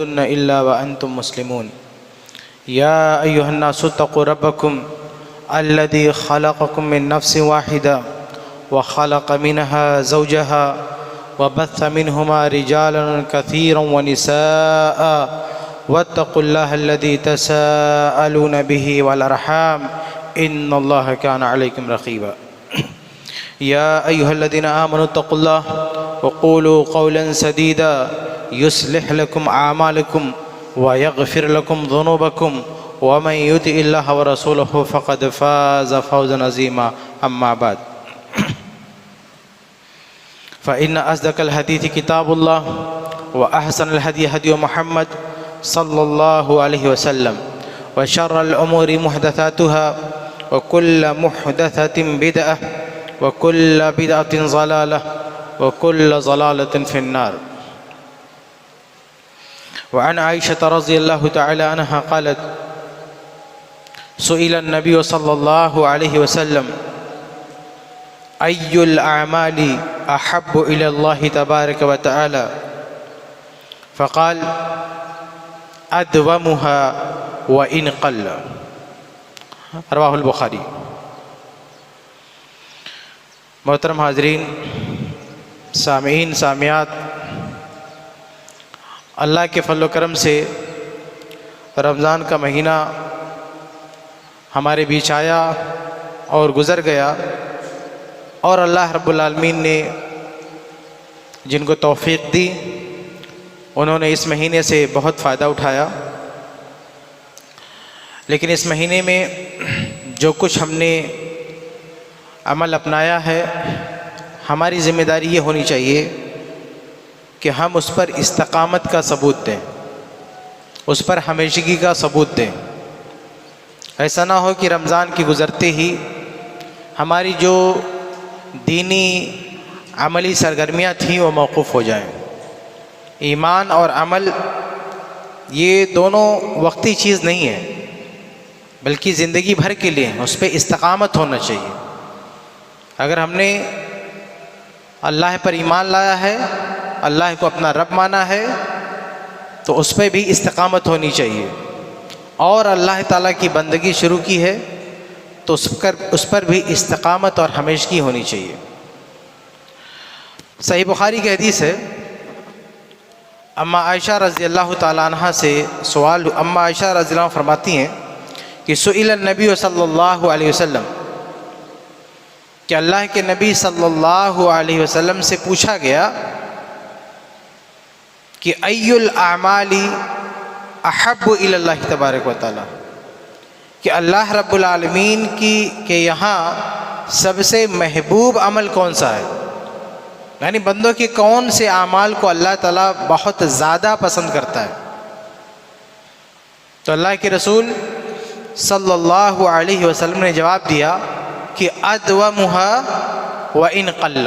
إلا وأنتم مسلمون يا أيها الناس اتقوا ربكم الذي خلقكم من نفس واحدة وخلق منها زوجها وبث منهما رجالا كثيرا ونساء واتقوا الله الذي تساءلون به والأرحام إن الله كان عليكم رقيبا يا أيها الذين آمنوا اتقوا الله وقولوا قولا سديدا يصلح لكم أعمالكم ويغفر لكم ذنوبكم ومن يطع الله ورسوله فقد فاز فوزا عظيما أما بعد فإن أصدق الحديث كتاب الله وأحسن الهدي هدي محمد صلى الله عليه وسلم وشر الأمور محدثاتها وكل محدثة بدعة وكل بدعة ضلالة وكل ضلالة في النار وعن عائشة رضي الله تعالى عنها قالت سئل النبي صلى الله عليه وسلم أي الأعمال أحب إلى الله تبارك وتعالى فقال أدومها وإن قل رواہ البخاری۔ محترم حاضرین، سامعین سامعات، اللہ کے فضل و کرم سے رمضان کا مہینہ ہمارے بیچ آیا اور گزر گیا، اور اللہ رب العالمین نے جن کو توفیق دی انہوں نے اس مہینے سے بہت فائدہ اٹھایا۔ لیکن اس مہینے میں جو کچھ ہم نے عمل اپنایا ہے، ہماری ذمہ داری یہ ہونی چاہیے کہ ہم اس پر استقامت کا ثبوت دیں، اس پر ہمیشگی کا ثبوت دیں۔ ایسا نہ ہو کہ رمضان کی گزرتے ہی ہماری جو دینی عملی سرگرمیاں تھیں وہ موقوف ہو جائیں۔ ایمان اور عمل یہ دونوں وقتی چیز نہیں ہے، بلکہ زندگی بھر کے لیے اس پہ استقامت ہونا چاہیے۔ اگر ہم نے اللہ پر ایمان لایا ہے، اللہ کو اپنا رب مانا ہے، تو اس پہ بھی استقامت ہونی چاہیے، اور اللہ تعالیٰ کی بندگی شروع کی ہے تو اس پر بھی استقامت اور ہمیشگی ہونی چاہیے۔ صحیح بخاری کی حدیث ہے، اما عائشہ رضی اللہ تعالیٰ عنہ سے سوال، اما عائشہ رضی اللہ عنہ فرماتی ہیں کہ سئل النبی صلی اللہ علیہ وسلم، کہ اللہ کے نبی صلی اللہ علیہ وسلم سے پوچھا گیا کہ ای الاعمال احب الی اللہ تبارک و تعالی، کہ اللہ رب العالمین کے یہاں سب سے محبوب عمل کون سا ہے، یعنی بندوں کے کون سے اعمال کو اللہ تعالیٰ بہت زیادہ پسند کرتا ہے۔ تو اللہ کے رسول صلی اللہ علیہ وسلم نے جواب دیا کہ ادومها وان قل،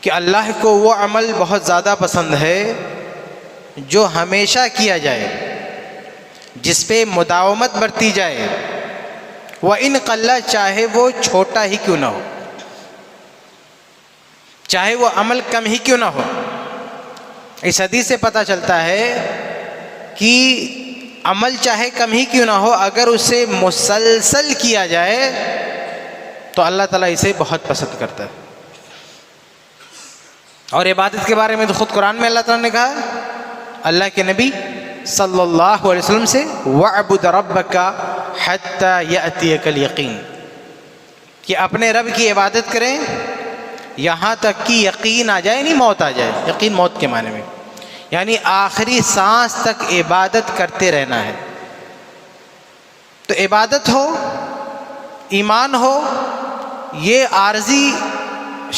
کہ اللہ کو وہ عمل بہت زیادہ پسند ہے جو ہمیشہ کیا جائے، جس پہ مداومت برتی جائے، وان قل، چاہے وہ چھوٹا ہی کیوں نہ ہو، چاہے وہ عمل کم ہی کیوں نہ ہو۔ اس حدیث سے پتہ چلتا ہے کہ عمل چاہے کم ہی کیوں نہ ہو، اگر اسے مسلسل کیا جائے تو اللہ تعالیٰ اسے بہت پسند کرتا ہے۔ اور عبادت کے بارے میں تو خود قرآن میں اللہ تعالیٰ نے کہا، اللہ کے نبی صلی اللہ علیہ وسلم سے وَاعْبُدْ رَبَّكَ حَتَّى يَأْتِيَكَ الْيَقِينُ، کہ اپنے رب کی عبادت کریں یہاں تک کہ یقین آ جائے، نہیں موت آ جائے۔ یقین موت کے معنی میں، یعنی آخری سانس تک عبادت کرتے رہنا ہے۔ تو عبادت ہو، ایمان ہو، یہ عارضی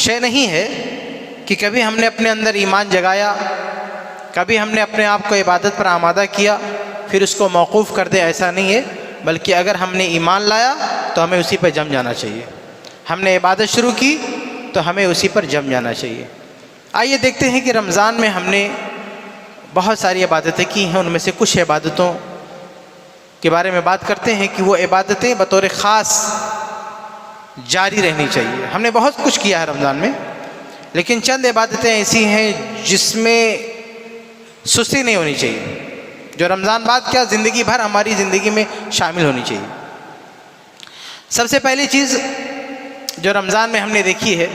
شے نہیں ہے کہ کبھی ہم نے اپنے اندر ایمان جگایا، کبھی ہم نے اپنے آپ کو عبادت پر آمادہ کیا پھر اس کو موقوف کر دے، ایسا نہیں ہے۔ بلکہ اگر ہم نے ایمان لایا تو ہمیں اسی پہ جم جانا چاہیے، ہم نے عبادت شروع کی تو ہمیں اسی پر جم جانا چاہیے۔ آئیے دیکھتے ہیں کہ رمضان میں ہم نے بہت ساری عبادتیں کی ہیں، ان میں سے کچھ عبادتوں کے بارے میں بات کرتے ہیں کہ وہ عبادتیں بطور خاص جاری رہنی چاہیے۔ ہم نے بہت کچھ کیا ہے رمضان میں، لیکن چند عبادتیں ایسی ہیں جس میں سستی نہیں ہونی چاہیے، جو رمضان بعد کیا زندگی بھر ہماری زندگی میں شامل ہونی چاہیے۔ سب سے پہلی چیز جو رمضان میں ہم نے دیکھی ہے،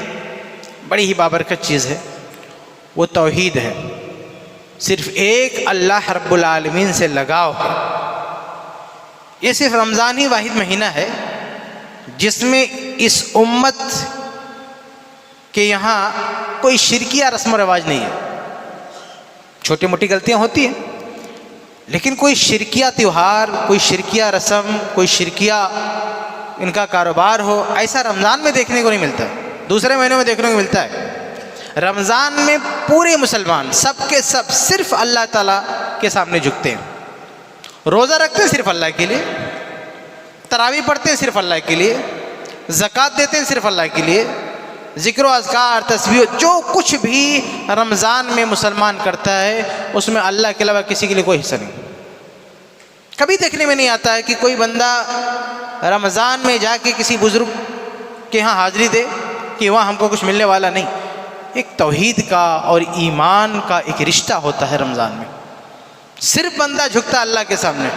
بڑی ہی بابرکت چیز ہے، وہ توحید ہے۔ صرف ایک اللہ رب العالمین سے لگاؤ ہے۔ یہ صرف رمضان ہی واحد مہینہ ہے جس میں اس امت کے یہاں کوئی شرکیہ رسم و رواج نہیں ہے۔ چھوٹی موٹی غلطیاں ہوتی ہیں، لیکن کوئی شرکیہ تیوہار، کوئی شرکیہ رسم، کوئی شرکیہ ان کا کاروبار ہو، ایسا رمضان میں دیکھنے کو نہیں ملتا ہے، دوسرے مہینوں میں دیکھنے کو ملتا ہے۔ رمضان میں پورے مسلمان سب کے سب صرف اللہ تعالیٰ کے سامنے جھکتے ہیں، روزہ رکھتے ہیں صرف اللہ کے لیے، تراویح پڑھتے ہیں صرف اللہ کے لیے، زکوٰۃ دیتے ہیں صرف اللہ کے لیے، ذکر و اذکار، تسبیح، جو کچھ بھی رمضان میں مسلمان کرتا ہے اس میں اللہ کے علاوہ کسی کے لیے کوئی حصہ نہیں۔ کبھی دیکھنے میں نہیں آتا ہے کہ کوئی بندہ رمضان میں جا کے کسی بزرگ کے ہاں حاضری دے کہ وہاں ہم کو کچھ ملنے والا نہیں۔ ایک توحید کا اور ایمان کا ایک رشتہ ہوتا ہے رمضان میں، صرف بندہ جھکتا اللہ کے سامنے،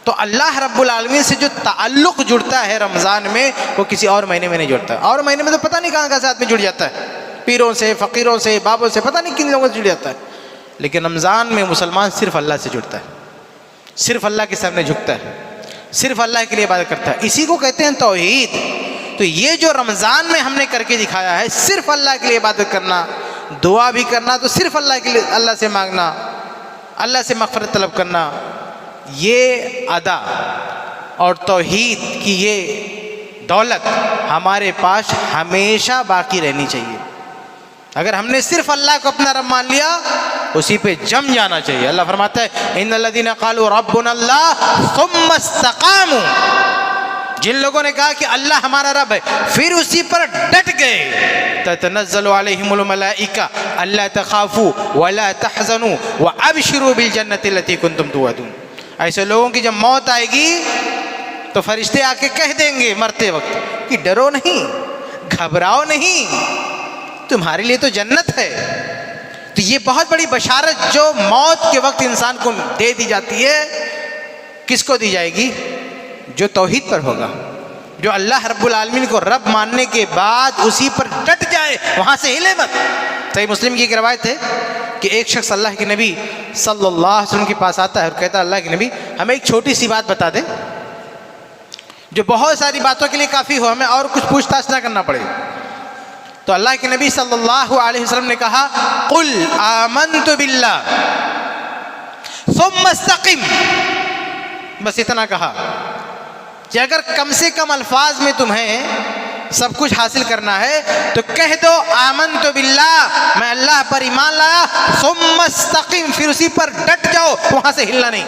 تو اللہ رب العالمین سے جو تعلق جڑتا ہے رمضان میں وہ کسی اور مہینے میں نہیں جڑتا۔ اور مہینے میں تو پتہ نہیں کہاں سے آدمی جڑ جاتا ہے، پیروں سے، فقیروں سے، بابوں سے، پتہ نہیں کن لوگوں سے جڑ جاتا ہے، لیکن رمضان میں مسلمان صرف اللہ سے جڑتا ہے، صرف اللہ کے سامنے جھکتا ہے، صرف اللہ کے لیے عبادت کرتا ہے۔ اسی کو کہتے ہیں توحید۔ تو یہ جو رمضان میں ہم نے کر کے دکھایا ہے، صرف اللہ کے لیے عبادت کرنا، دعا بھی کرنا تو صرف اللہ کے لیے، اللہ سے مانگنا، اللہ سے مغفرت طلب کرنا، یہ ادا اور توحید کی یہ دولت ہمارے پاس ہمیشہ باقی رہنی چاہیے۔ اگر ہم نے صرف اللہ کو اپنا رب مان لیا، اسی پہ جم جانا چاہیے۔ اللہ فرماتا ہے ان الذین قالوا ربنا اللہ ثم استقاموا، جن لوگوں نے کہا کہ اللہ ہمارا رب ہے پھر اسی پر ڈٹ گئے، تتنزل علیہم الملائکہ الا تخافوا ولا تحزنوا وابشروا بالجنۃ التي کنتم توعدون۔ ایسے لوگوں کی جب موت آئے گی تو فرشتے آ کے کہہ دیں گے مرتے وقت کہ ڈرو نہیں، گھبراؤ نہیں، تمہارے لیے تو جنت ہے۔ تو یہ بہت بڑی بشارت جو موت کے وقت انسان کو دے دی جاتی ہے، کس کو دی جائے گی؟ جو توحید پر ہوگا، جو اللہ رب العالمین کو رب ماننے کے بعد اسی پر ڈٹ جائے، وہاں سے ہلے مت۔ صحیح مسلم کی ایک روایت ہے کہ ایک شخص اللہ کے نبی صلی اللہ علیہ وسلم کے پاس آتا ہے اور کہتا ہے اللہ کے نبی ہمیں ایک چھوٹی سی بات بتا دیں جو بہت ساری باتوں کے لیے کافی ہو، ہمیں اور کچھ پوچھ تاچھ نہ کرنا پڑے۔ تو اللہ کے نبی صلی اللہ علیہ وسلم نے کہا قل آمنت باللہ ثم استقم، بس اتنا کہا کہ اگر کم سے کم الفاظ میں تمہیں سب کچھ حاصل کرنا ہے تو کہہ دو آمنت باللہ، میں اللہ پر ایمان لایا، ثم استقم، پھر اسی پر ڈٹ جاؤ، وہاں سے ہلنا نہیں۔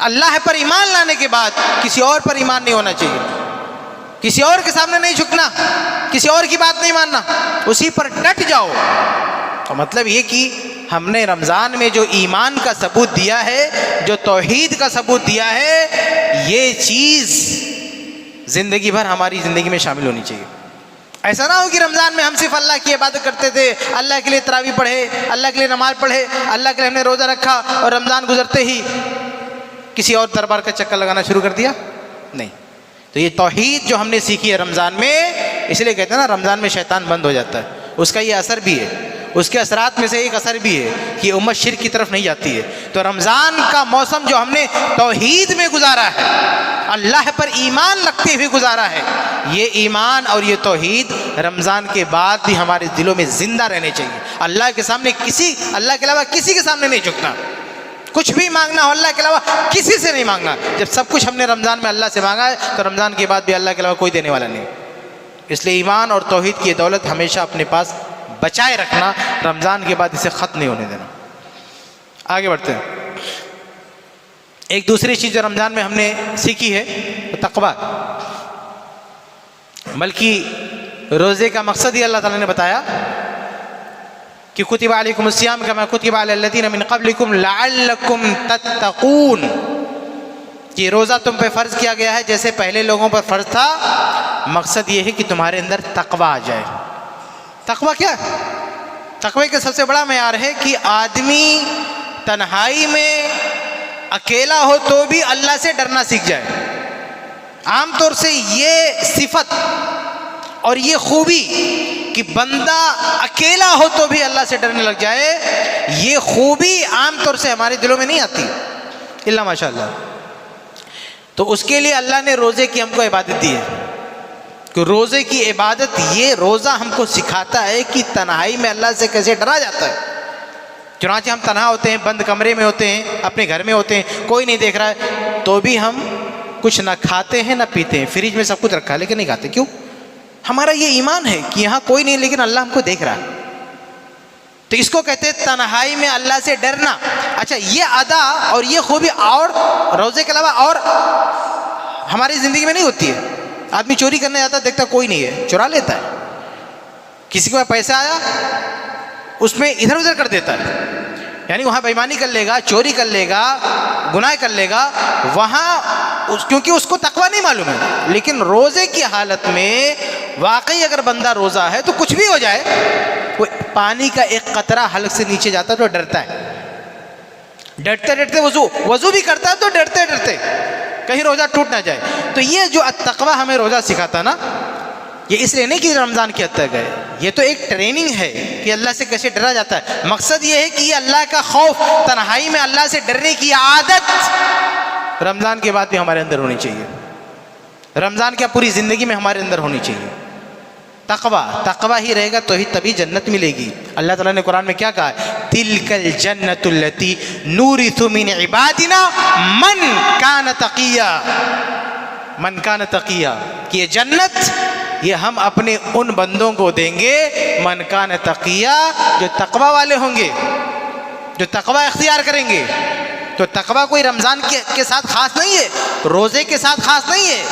اللہ پر ایمان لانے کے بعد کسی اور پر ایمان نہیں ہونا چاہیے، کسی اور کے سامنے نہیں جھکنا، کسی اور کی بات نہیں ماننا، اسی پر ڈٹ جاؤ۔ تو مطلب یہ کہ ہم نے رمضان میں جو ایمان کا ثبوت دیا ہے، جو توحید کا ثبوت دیا ہے، یہ چیز زندگی بھر ہماری زندگی میں شامل ہونی چاہیے۔ ایسا نہ ہو کہ رمضان میں ہم صرف اللہ کی عبادت کرتے تھے، اللہ کے لیے تراویح پڑھے، اللہ کے لیے نماز پڑھے، اللہ کے لیے ہم نے روزہ رکھا اور رمضان گزرتے ہی کسی اور دربار کا چکر لگانا شروع کر دیا، نہیں۔ تو یہ توحید جو ہم نے سیکھی ہے رمضان میں، اس لیے کہتے ہیں نا رمضان میں شیطان بند ہو جاتا ہے، اس کا یہ اثر بھی ہے، اس کے اثرات میں سے ایک اثر بھی ہے کہ امت شرک کی طرف نہیں جاتی ہے۔ تو رمضان کا موسم جو ہم نے توحید میں گزارا ہے، اللہ پر ایمان رکھتے ہوئے گزارا ہے، یہ ایمان اور یہ توحید رمضان کے بعد بھی ہمارے دلوں میں زندہ رہنے چاہیے۔ اللہ کے سامنے اللہ کے علاوہ کسی کے سامنے نہیں جھکنا، کچھ بھی مانگنا ہو اللہ کے علاوہ کسی سے نہیں مانگنا۔ جب سب کچھ ہم نے رمضان میں اللہ سے مانگا ہے تو رمضان کے بعد بھی اللہ کے علاوہ کوئی دینے والا نہیں۔ اس لیے ایمان اور توحید کی دولت ہمیشہ اپنے پاس بچائے رکھنا، رمضان کے بعد اسے ختم نہیں ہونے دینا۔ آگے بڑھتے ہیں۔ ایک دوسری چیز جو رمضان میں ہم نے سیکھی ہے وہ تقویٰ، بلکہ روزے کا مقصد ہی اللہ تعالیٰ نے بتایا کہ کتب علیکم الصیام کما کتب علی الذین من قبلکم لعلکم تتقون، کہ روزہ تم پہ فرض کیا گیا ہے جیسے پہلے لوگوں پر فرض تھا۔ مقصد یہ ہے کہ تمہارے اندر تقویٰ آ جائے۔ تقویٰ کیا ہے؟ تقوی کا سب سے بڑا معیار ہے کہ آدمی تنہائی میں اکیلا ہو تو بھی اللہ سے ڈرنا سیکھ جائے. عام طور سے یہ صفت اور یہ خوبی کہ بندہ اکیلا ہو تو بھی اللہ سے ڈرنے لگ جائے، یہ خوبی عام طور سے ہمارے دلوں میں نہیں آتی الا ماشاء اللہ. تو اس کے لیے اللہ نے روزے کی ہم کو عبادت دی ہے کہ روزے کی عبادت، یہ روزہ ہم کو سکھاتا ہے کہ تنہائی میں اللہ سے کیسے ڈرا جاتا ہے. چنانچہ ہم تنہا ہوتے ہیں، بند کمرے میں ہوتے ہیں، اپنے گھر میں ہوتے ہیں، کوئی نہیں دیکھ رہا ہے، تو بھی ہم کچھ نہ کھاتے ہیں نہ پیتے ہیں. فریج میں سب کچھ رکھا ہے لیکن نہیں کھاتے. کیوں؟ ہمارا یہ ایمان ہے کہ یہاں کوئی نہیں لیکن اللہ ہم کو دیکھ رہا ہے. تو اس کو کہتے ہیں تنہائی میں اللہ سے ڈرنا. اچھا، یہ ادا اور یہ خوبی اور روزے کے علاوہ اور ہماری زندگی میں نہیں ہوتی ہے. آدمی چوری کرنے جاتا ہے، دیکھتا کوئی نہیں ہے، چرا لیتا ہے. کسی کے پاس پیسہ آیا اس میں ادھر ادھر کر دیتا ہے، یعنی وہاں بےایمانی کر لے گا، چوری کر لے گا، گناہ کر لے گا وہاں، کیونکہ اس کو تقویٰ نہیں معلوم ہے. لیکن روزے کی حالت میں واقعی اگر بندہ روزہ ہے تو کچھ بھی ہو جائے، وہ پانی کا ایک قطرہ حلق سے نیچے جاتا ہے تو ڈرتا ہے. ڈرتے ڈرتے وضو بھی کرتا ہے تو ڈرتے ڈرتے کہیں روزہ ٹوٹ نہ جائے. تو یہ جو التقویٰ ہمیں روزہ سکھاتا نا، یہ اس لیے نہیں کہ رمضان کے حد تک ہے، یہ تو ایک ٹریننگ ہے کہ اللہ سے کیسے ڈرا جاتا ہے. مقصد یہ ہے کہ یہ اللہ کا خوف، تنہائی میں اللہ سے ڈرنے کی عادت رمضان کے بعد بھی ہمارے اندر ہونی چاہیے. رمضان کیا پوری زندگی میں ہمارے اندر ہونی چاہیے. تقویٰ ہی رہے گا تو ہی تبھی جنت ملے گی. اللہ تعالیٰ نے قرآن میں کیا کہا ہے؟ تِلْكَ الْجَنَّةُ الَّتِي نُورِثُ مِنْ عِبَادِنَا مَنْ كَانَ تَقِيًّا. من کان تقیہ، کہ یہ جنت یہ ہم اپنے ان بندوں کو دیں گے من کان تقیہ، جو تقوی والے ہوں گے، جو تقوی اختیار کریں گے. تو تقوی کوئی رمضان کے ساتھ خاص نہیں ہے، روزے کے ساتھ خاص نہیں ہے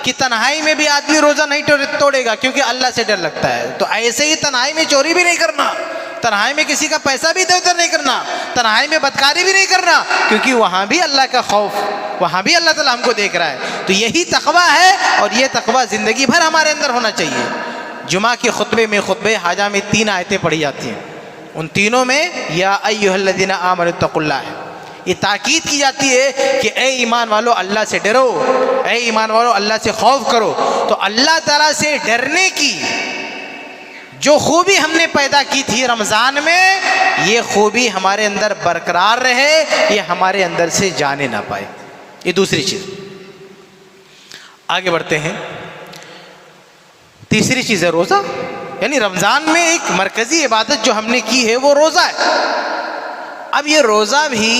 کہ تنہائی میں بھی آدمی روزہ نہیں توڑے گا کیونکہ اللہ سے ڈر لگتا ہے. تو ایسے ہی تنہائی میں چوری بھی نہیں کرنا، تنہائی میں کسی کا پیسہ بھی ادھر ادھر نہیں کرنا، تنہائی میں بدکاری بھی نہیں کرنا، کیونکہ وہاں بھی اللہ کا خوف، وہاں بھی اللہ تعالیٰ ہم کو دیکھ رہا ہے. تو یہی تقویٰ ہے اور یہ تقویٰ زندگی بھر ہمارے اندر ہونا چاہیے. جمعہ کے خطبے میں، خطبہ حاجہ میں 3 آیتیں پڑھی جاتی ہیں. ان تینوں میں یا ایھا الذین آمنوا اتقوا اللہ ہے. یہ تاکید کی جاتی ہے کہ اے ایمان والو اللہ سے ڈرو، اے ایمان والو اللہ سے خوف کرو. تو اللہ تعالیٰ سے ڈرنے کی جو خوبی ہم نے پیدا کی تھی رمضان میں، یہ خوبی ہمارے اندر برقرار رہے، یہ ہمارے اندر سے جانے نہ پائے. یہ دوسری چیز. آگے بڑھتے ہیں. تیسری چیز ہے روزہ. یعنی رمضان میں ایک مرکزی عبادت جو ہم نے کی ہے وہ روزہ ہے. اب یہ روزہ بھی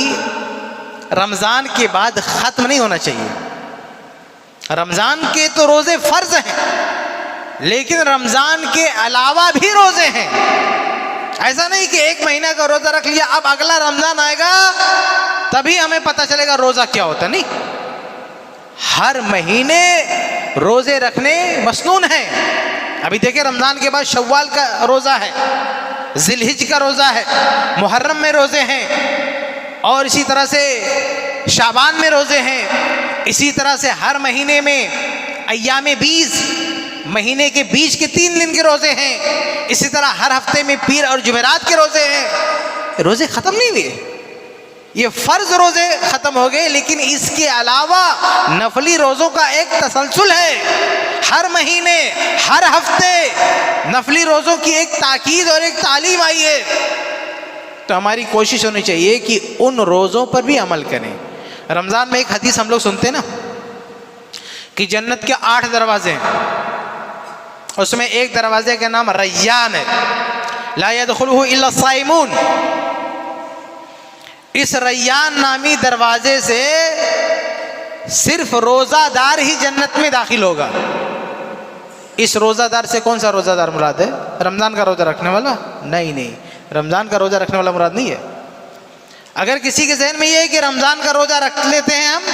رمضان کے بعد ختم نہیں ہونا چاہیے. رمضان کے تو روزے فرض ہیں لیکن رمضان کے علاوہ بھی روزے ہیں. ایسا نہیں کہ 1 مہینہ کا روزہ رکھ لیا اب اگلا رمضان آئے گا تبھی ہمیں پتہ چلے گا روزہ کیا ہوتا. نہیں، ہر مہینے روزے رکھنے مسنون ہیں. ابھی دیکھیں رمضان کے بعد شوال کا روزہ ہے، ذی الحج کا روزہ ہے، محرم میں روزے ہیں، اور اسی طرح سے شعبان میں روزے ہیں. اسی طرح سے ہر مہینے میں ایام 20 مہینے کے بیچ کے 3 دن کے روزے ہیں. اسی طرح ہر ہفتے میں پیر اور جمعرات کے روزے ہیں. روزے ختم نہیں ہوئے، یہ فرض روزے ختم ہو گئے لیکن اس کے علاوہ نفلی روزوں کا ایک تسلسل ہے. ہر مہینے، ہر ہفتے نفلی روزوں کی ایک تاکید اور ایک تعلیم آئی ہے. تو ہماری کوشش ہونی چاہیے کہ ان روزوں پر بھی عمل کریں. رمضان میں ایک حدیث ہم لوگ سنتے ہیں نا کہ جنت کے 8 دروازے ہیں، اس میں ایک دروازے کا نام ریان ہے، لا يدخلہ الا الصائمون. اس ریان نامی دروازے سے صرف روزہ دار ہی جنت میں داخل ہوگا. اس روزہ دار سے کون سا روزہ دار مراد ہے؟ رمضان کا روزہ رکھنے والا؟ نہیں، رمضان کا روزہ رکھنے والا مراد نہیں ہے. اگر کسی کے ذہن میں یہ ہے کہ رمضان کا روزہ رکھ لیتے ہیں ہم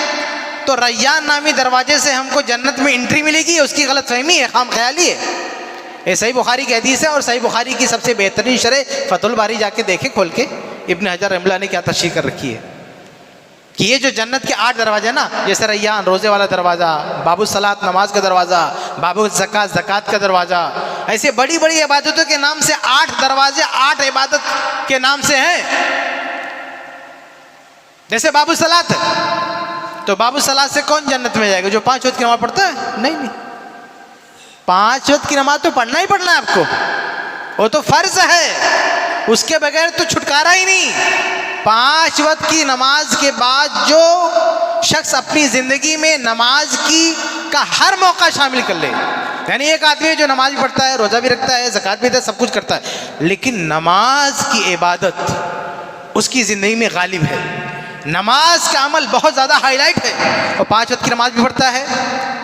تو ریان نامی دروازے سے ہم کو جنت میں انٹری ملے گی، اس کی غلط فہمی ہے، خام خیالی ہے. یہ صحیح بخاری کی حدیث ہے اور صحیح بخاری کی سب سے بہترین شرح فتح الباری جا کے دیکھیں کھول کے، ابن حجر رحمہ اللہ نے کیا تشریح کر رکھی ہے. کہ یہ جو جنت کے 8 دروازے نا، جیسے ریان روزے والا دروازہ، باب الصلاۃ نماز کا دروازہ، باب الزکات زکات کا دروازہ، ایسے بڑی بڑی عبادتوں کے نام سے 8 دروازے 8 عبادت کے نام سے ہیں. جیسے باب الصلاۃ، تو باب الصلاۃ سے کون جنت میں جائے گا؟ جو 5 وقت کی نماز پڑھتا ہے؟ نہیں، 5 وقت کی نماز تو پڑھنا ہی پڑھنا ہے آپ کو، وہ تو فرض ہے، اس کے بغیر تو چھٹکارا ہی نہیں. 5 وقت کی نماز کے بعد جو شخص اپنی زندگی میں نماز کا ہر موقع شامل کر لے، یعنی ایک آدمی جو نماز بھی پڑھتا ہے، روزہ بھی رکھتا ہے، زکات بھی دیتا ہے، سب کچھ کرتا ہے، لیکن نماز کی عبادت اس کی زندگی میں غالب ہے، نماز کا عمل بہت زیادہ ہائی لائٹ ہے، اور 5 وقت کی نماز بھی پڑھتا ہے،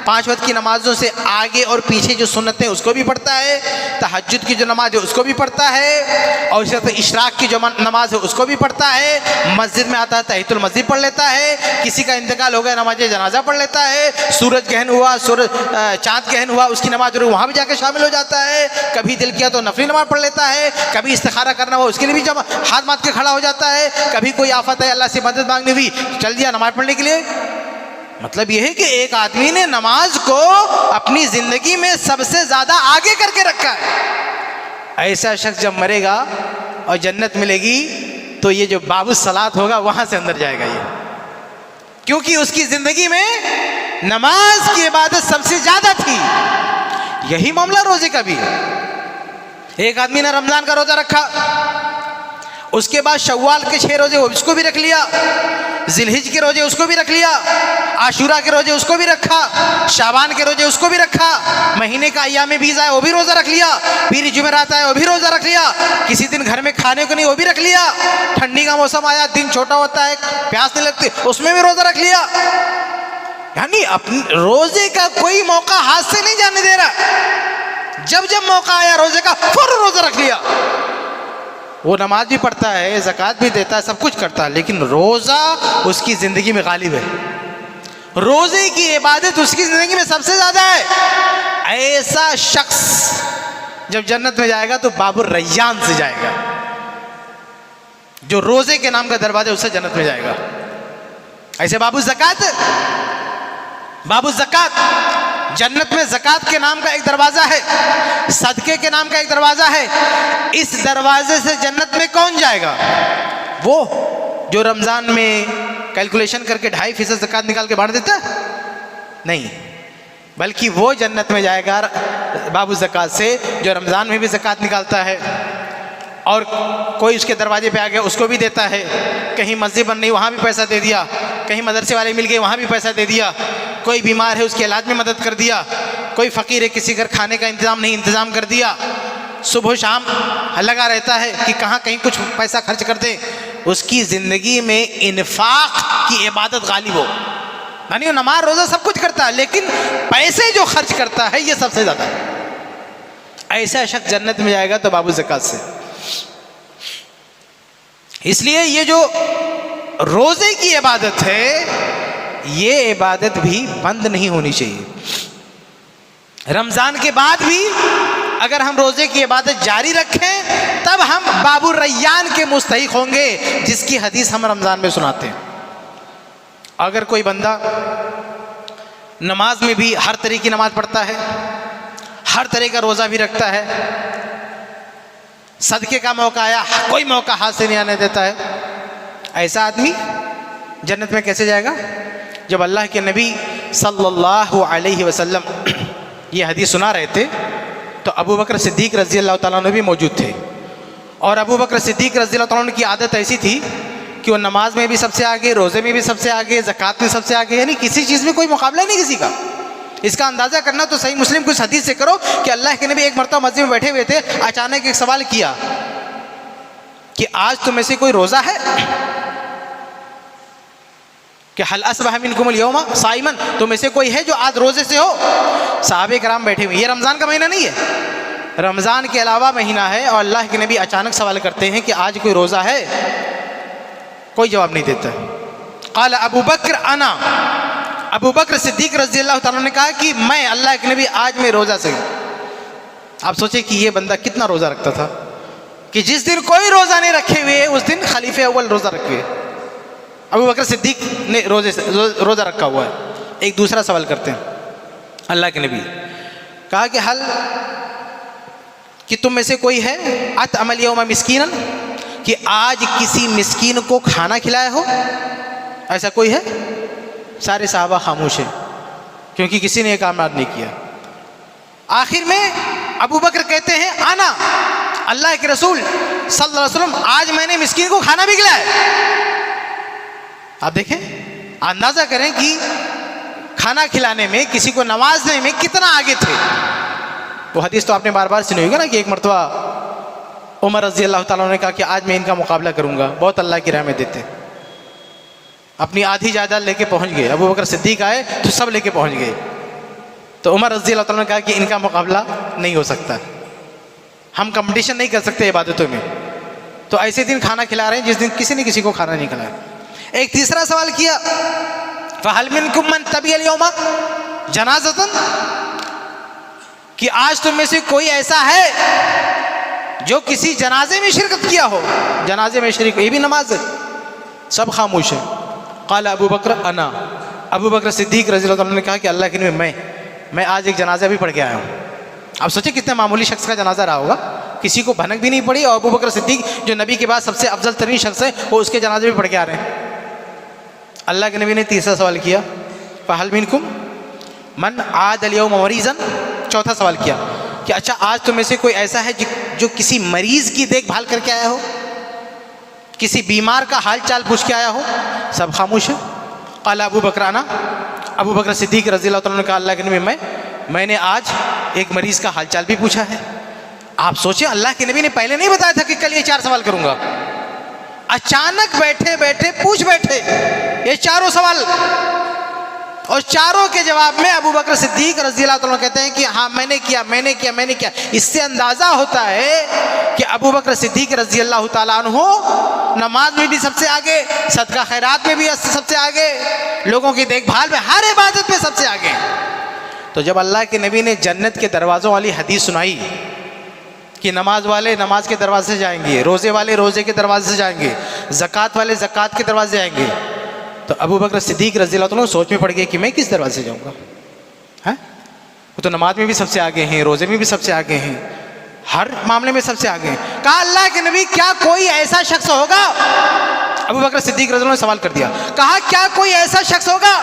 5 وقت کی نمازوں سے آگے اور پیچھے جو سنتیں اس کو بھی پڑھتا ہے، تہجد کی جو نماز ہے اس کو بھی پڑھتا ہے، اور اسی طرح اشراق کی جو نماز ہے اس کو بھی پڑھتا ہے، مسجد میں آتا ہے تحیۃ المسجد پڑھ لیتا ہے، کسی کا انتقال ہو گیا نماز جنازہ پڑھ لیتا ہے، سورج گہن ہوا، چاند گہن ہوا، اس کی نماز جو وہاں بھی جا کے شامل ہو جاتا ہے، کبھی دل کیا تو نفلی نماز پڑھ لیتا ہے، کبھی استخارہ کرنا ہوا اس کے لیے بھی ہاتھ مات کے کھڑا ہو جاتا ہے، کبھی کوئی آفت ہے اللہ سے مدد مانگنی ہوئی چل دیا نماز پڑھنے کے لیے. مطلب یہ ہے کہ ایک آدمی نے نماز کو اپنی زندگی میں سب سے زیادہ آگے کر کے رکھا ہے. ایسا شخص جب مرے گا اور جنت ملے گی تو یہ جو باب الصلاۃ ہوگا وہاں سے اندر جائے گا یہ، کیونکہ اس کی زندگی میں نماز کی عبادت سب سے زیادہ تھی. یہی معاملہ روزے کا بھی ہے. ایک آدمی نے رمضان کا روزہ رکھا، اس کے بعد شوال کے 6 روزے اس کو بھی رکھ لیا، ذی الحج کے روزے اس کو بھی رکھ لیا، عاشورہ کے روزے اس کو بھی رکھا، شعبان کے روزے اس کو بھی رکھا، مہینے کا ایام بیض آئے وہ بھی روزہ رکھ لیا، پیر جمعرات آئے وہ بھی روزہ رکھ لیا، کسی دن گھر میں کھانے کو نہیں وہ بھی رکھ لیا، ٹھنڈی کا موسم آیا دن چھوٹا ہوتا ہے پیاس نہیں لگتی اس میں بھی روزہ رکھ لیا. یعنی اپنے روزے کا کوئی موقع ہاتھ سے نہیں جانے دے رہا، جب جب موقع آیا روزے کا فوراً روزہ رکھ لیا. وہ نماز بھی پڑھتا ہے، زکات بھی دیتا ہے، سب کچھ کرتا ہے، لیکن روزہ اس کی زندگی میں غالب ہے، روزے کی عبادت اس کی زندگی میں سب سے زیادہ ہے. ایسا شخص جب جنت میں جائے گا تو باب الریان سے جائے گا، جو روزے کے نام کا دروازہ اس سے جنت میں جائے گا. ایسے باب الزکات، باب الزکات جنت میں زکات کے نام کا ایک دروازہ ہے، صدقے کے نام کا ایک دروازہ ہے. اس دروازے سے جنت میں کون جائے گا؟ وہ جو رمضان میں کیلکولیشن کر کے 2.5% زکات نکال کے بانٹ دیتا ہے؟ نہیں، بلکہ وہ جنت میں جائے گا باب الزکات سے جو رمضان میں بھی زکات نکالتا ہے، اور کوئی اس کے دروازے پہ آ گیا اس کو بھی دیتا ہے، کہیں مسجد بن رہی وہاں بھی پیسہ دے دیا، کہیں مدرسے والے مل گئے وہاں بھی پیسہ دے دیا، کوئی بیمار ہے اس کے علاج میں مدد کر دیا، کوئی فقیر ہے کسی گھر کھانے کا انتظام نہیں انتظام کر دیا، صبح و شام لگا رہتا ہے کہ کہاں کہیں کچھ پیسہ خرچ کر دے. اس کی زندگی میں انفاق کی عبادت غالب ہو، یعنی وہ نماز روزہ سب کچھ کرتا ہے لیکن پیسے جو خرچ کرتا ہے یہ سب سے زیادہ ہے. ایسا شخص جنت میں جائے گا تو باب الزکات سے. اس لیے یہ جو روزے کی عبادت ہے یہ عبادت بھی بند نہیں ہونی چاہیے. رمضان کے بعد بھی اگر ہم روزے کی عبادت جاری رکھیں تب ہم باب الریان کے مستحق ہوں گے جس کی حدیث ہم رمضان میں سناتے ہیں. اگر کوئی بندہ نماز میں بھی ہر طرح کی نماز پڑھتا ہے، ہر طرح کا روزہ بھی رکھتا ہے، صدقے کا موقع آیا کوئی موقع ہاتھ سے نہیں آنے دیتا ہے، ایسا آدمی جنت میں کیسے جائے گا؟ جب اللہ کے نبی صلی اللہ علیہ وسلم یہ حدیث سنا رہے تھے تو ابو بکر صدیق رضی اللہ تعالیٰ عنہ بھی موجود تھے، اور ابو بکر صدیق رضی اللہ تعالیٰ عنہ کی عادت ایسی تھی کہ وہ نماز میں بھی سب سے آگے، روزے میں بھی سب سے آگے، زکات میں سب سے آگے، یعنی کسی چیز میں کوئی مقابلہ نہیں کسی کا. اس کا اندازہ کرنا تو صحیح مسلم کچھ حدیث سے کرو کہ اللہ کے نبی ایک مرتبہ مسجد میں بیٹھے ہوئے تھے، اچانک ایک سوال کیا کہ آج تم میں سے کوئی روزہ ہے؟ کہ حل اصبح منکم اليوم صائما، تم میں سے کوئی ہے جو آج روزے سے ہو؟ صحابہ کرام بیٹھے ہوئے. یہ رمضان کا مہینہ نہیں ہے، رمضان کے علاوہ مہینہ ہے، اور اللہ کے نبی اچانک سوال کرتے ہیں کہ آج کوئی روزہ ہے؟ کوئی جواب نہیں دیتا. قال ابو بکر انا، ابو بکر صدیق رضی اللہ تعالیٰ نے کہا کہ میں، اللہ کے نبی آج میں روزہ سے ہوں. آپ سوچیں کہ یہ بندہ کتنا روزہ رکھتا تھا کہ جس دن کوئی روزہ نہیں رکھے ہوئے اس دن خلیفہ اول روزہ رکھے. ابو بکر صدیق نے روزہ رکھا ہوا ہے. ایک دوسرا سوال کرتے ہیں اللہ کے نبی. کہا کہ حل کہ تم میں سے کوئی ہے اطعم الیوم مسکینا، کہ آج کسی مسکین کو کھانا کھلایا ہو؟ ایسا کوئی ہے؟ سارے صحابہ خاموش ہیں کیونکہ کسی نے یہ کام نہیں کیا. آخر میں ابو بکر کہتے ہیں انا، اللہ کے رسول صلی اللہ علیہ وسلم آج میں نے مسکین کو کھانا بھی کھلایا. آپ دیکھیں، اندازہ کریں کہ کھانا کھلانے میں، کسی کو نوازنے میں کتنا آگے تھے. وہ حدیث تو آپ نے بار بار سنی ہوگی نا کہ ایک مرتبہ عمر رضی اللہ تعالیٰ نے کہا کہ آج میں ان کا مقابلہ کروں گا. بہت اللہ کی راہ میں دیتے، اپنی آدھی جائیداد لے کے پہنچ گئے. ابو بکر صدیق آئے تو سب لے کے پہنچ گئے. تو عمر رضی اللہ تعالیٰ نے کہا کہ ان کا مقابلہ نہیں ہو سکتا، ہم کمپٹیشن نہیں کر سکتے عبادتوں میں. تو ایسے دن کھانا کھلا رہے ہیں جس دن کسی نے کسی کو کھانا نہیں کھلایا. ایک تیسرا سوال کیا فَهَلْ مِنْكُمْ مَنْ تَبِيَ الْيَوْمَ جَنَازَةً، کہ آج تم میں سے کوئی ایسا ہے جو کسی جنازے میں شرکت کیا ہو؟ جنازے میں شریک، یہ بھی نماز ہے. سب خاموش ہیں. قال ابو بکر انا، ابو بکر صدیق رضی اللہ عنہ نے کہا کہ اللہ کے نبی میں آج ایک جنازہ بھی پڑھ کے آیا ہوں. آپ سوچیں کتنے معمولی شخص کا جنازہ رہا ہوگا، کسی کو بھنک بھی نہیں پڑی، اور ابو بکر صدیق جو نبی کے بعد سب سے افضل ترین شخص ہے وہ اس کے جنازے بھی پڑھ کے آ رہے ہیں. اللہ کے نبی نے تیسرا سوال کیا فَهَلْ مِنْكُمْ مَنْ عَادَ الْيَوْمَ مَرِيضًا، چوتھا سوال کیا کہ اچھا آج تم میں سے کوئی ایسا ہے جو کسی مریض کی دیکھ بھال کر کے آیا ہو، کسی بیمار کا حال چال پوچھ کے آیا ہو؟ سب خاموش ہے. قال ابو بکر انا، ابو بکر صدیق رضی اللہ تعالیٰ نے کہا اللہ کے نبی میں نے آج ایک مریض کا حال چال بھی پوچھا ہے. آپ سوچیں اللہ کے نبی نے پہلے نہیں بتایا تھا کہ کل یہ 4 سوال کروں گا، اچانک بیٹھے بیٹھے پوچھ بیٹھے یہ چاروں سوال، اور چاروں کے جواب میں ابو بکر صدیق رضی اللہ تعالیٰ کہتے ہیں کہ ہاں میں نے کیا. اس سے اندازہ ہوتا ہے کہ ابو بکر صدیق رضی اللہ تعالیٰ عنہ نماز میں بھی سب سے آگے، صدقہ خیرات میں بھی سب سے آگے، لوگوں کی دیکھ بھال میں، ہر عبادت میں سب سے آگے. تو جب اللہ کے نبی نے جنت کے دروازوں والی حدیث سنائی کہ نماز والے نماز کے دروازے سے جائیں گے، روزے والے روزے کے دروازے سے جائیں گے، زکوٰۃ والے زکوٰۃ کے دروازے سے جائیں گے، تو ابو بکر صدیق رضی اللہ عنہ سوچ میں پڑ گئے کہ میں کس دروازے سے جاؤں گا. وہ تو نماز میں بھی سب سے آگے ہیں، روزے میں بھی سب سے آگے ہیں، ہر معاملے میں سب سے آگے ہیں. کہا اللہ کے نبی کیا کوئی ایسا شخص ہوگا، ابو بکر صدیق رضی اللہ عنہ نے سوال کر دیا، کہا کیا کوئی ایسا شخص ہوگا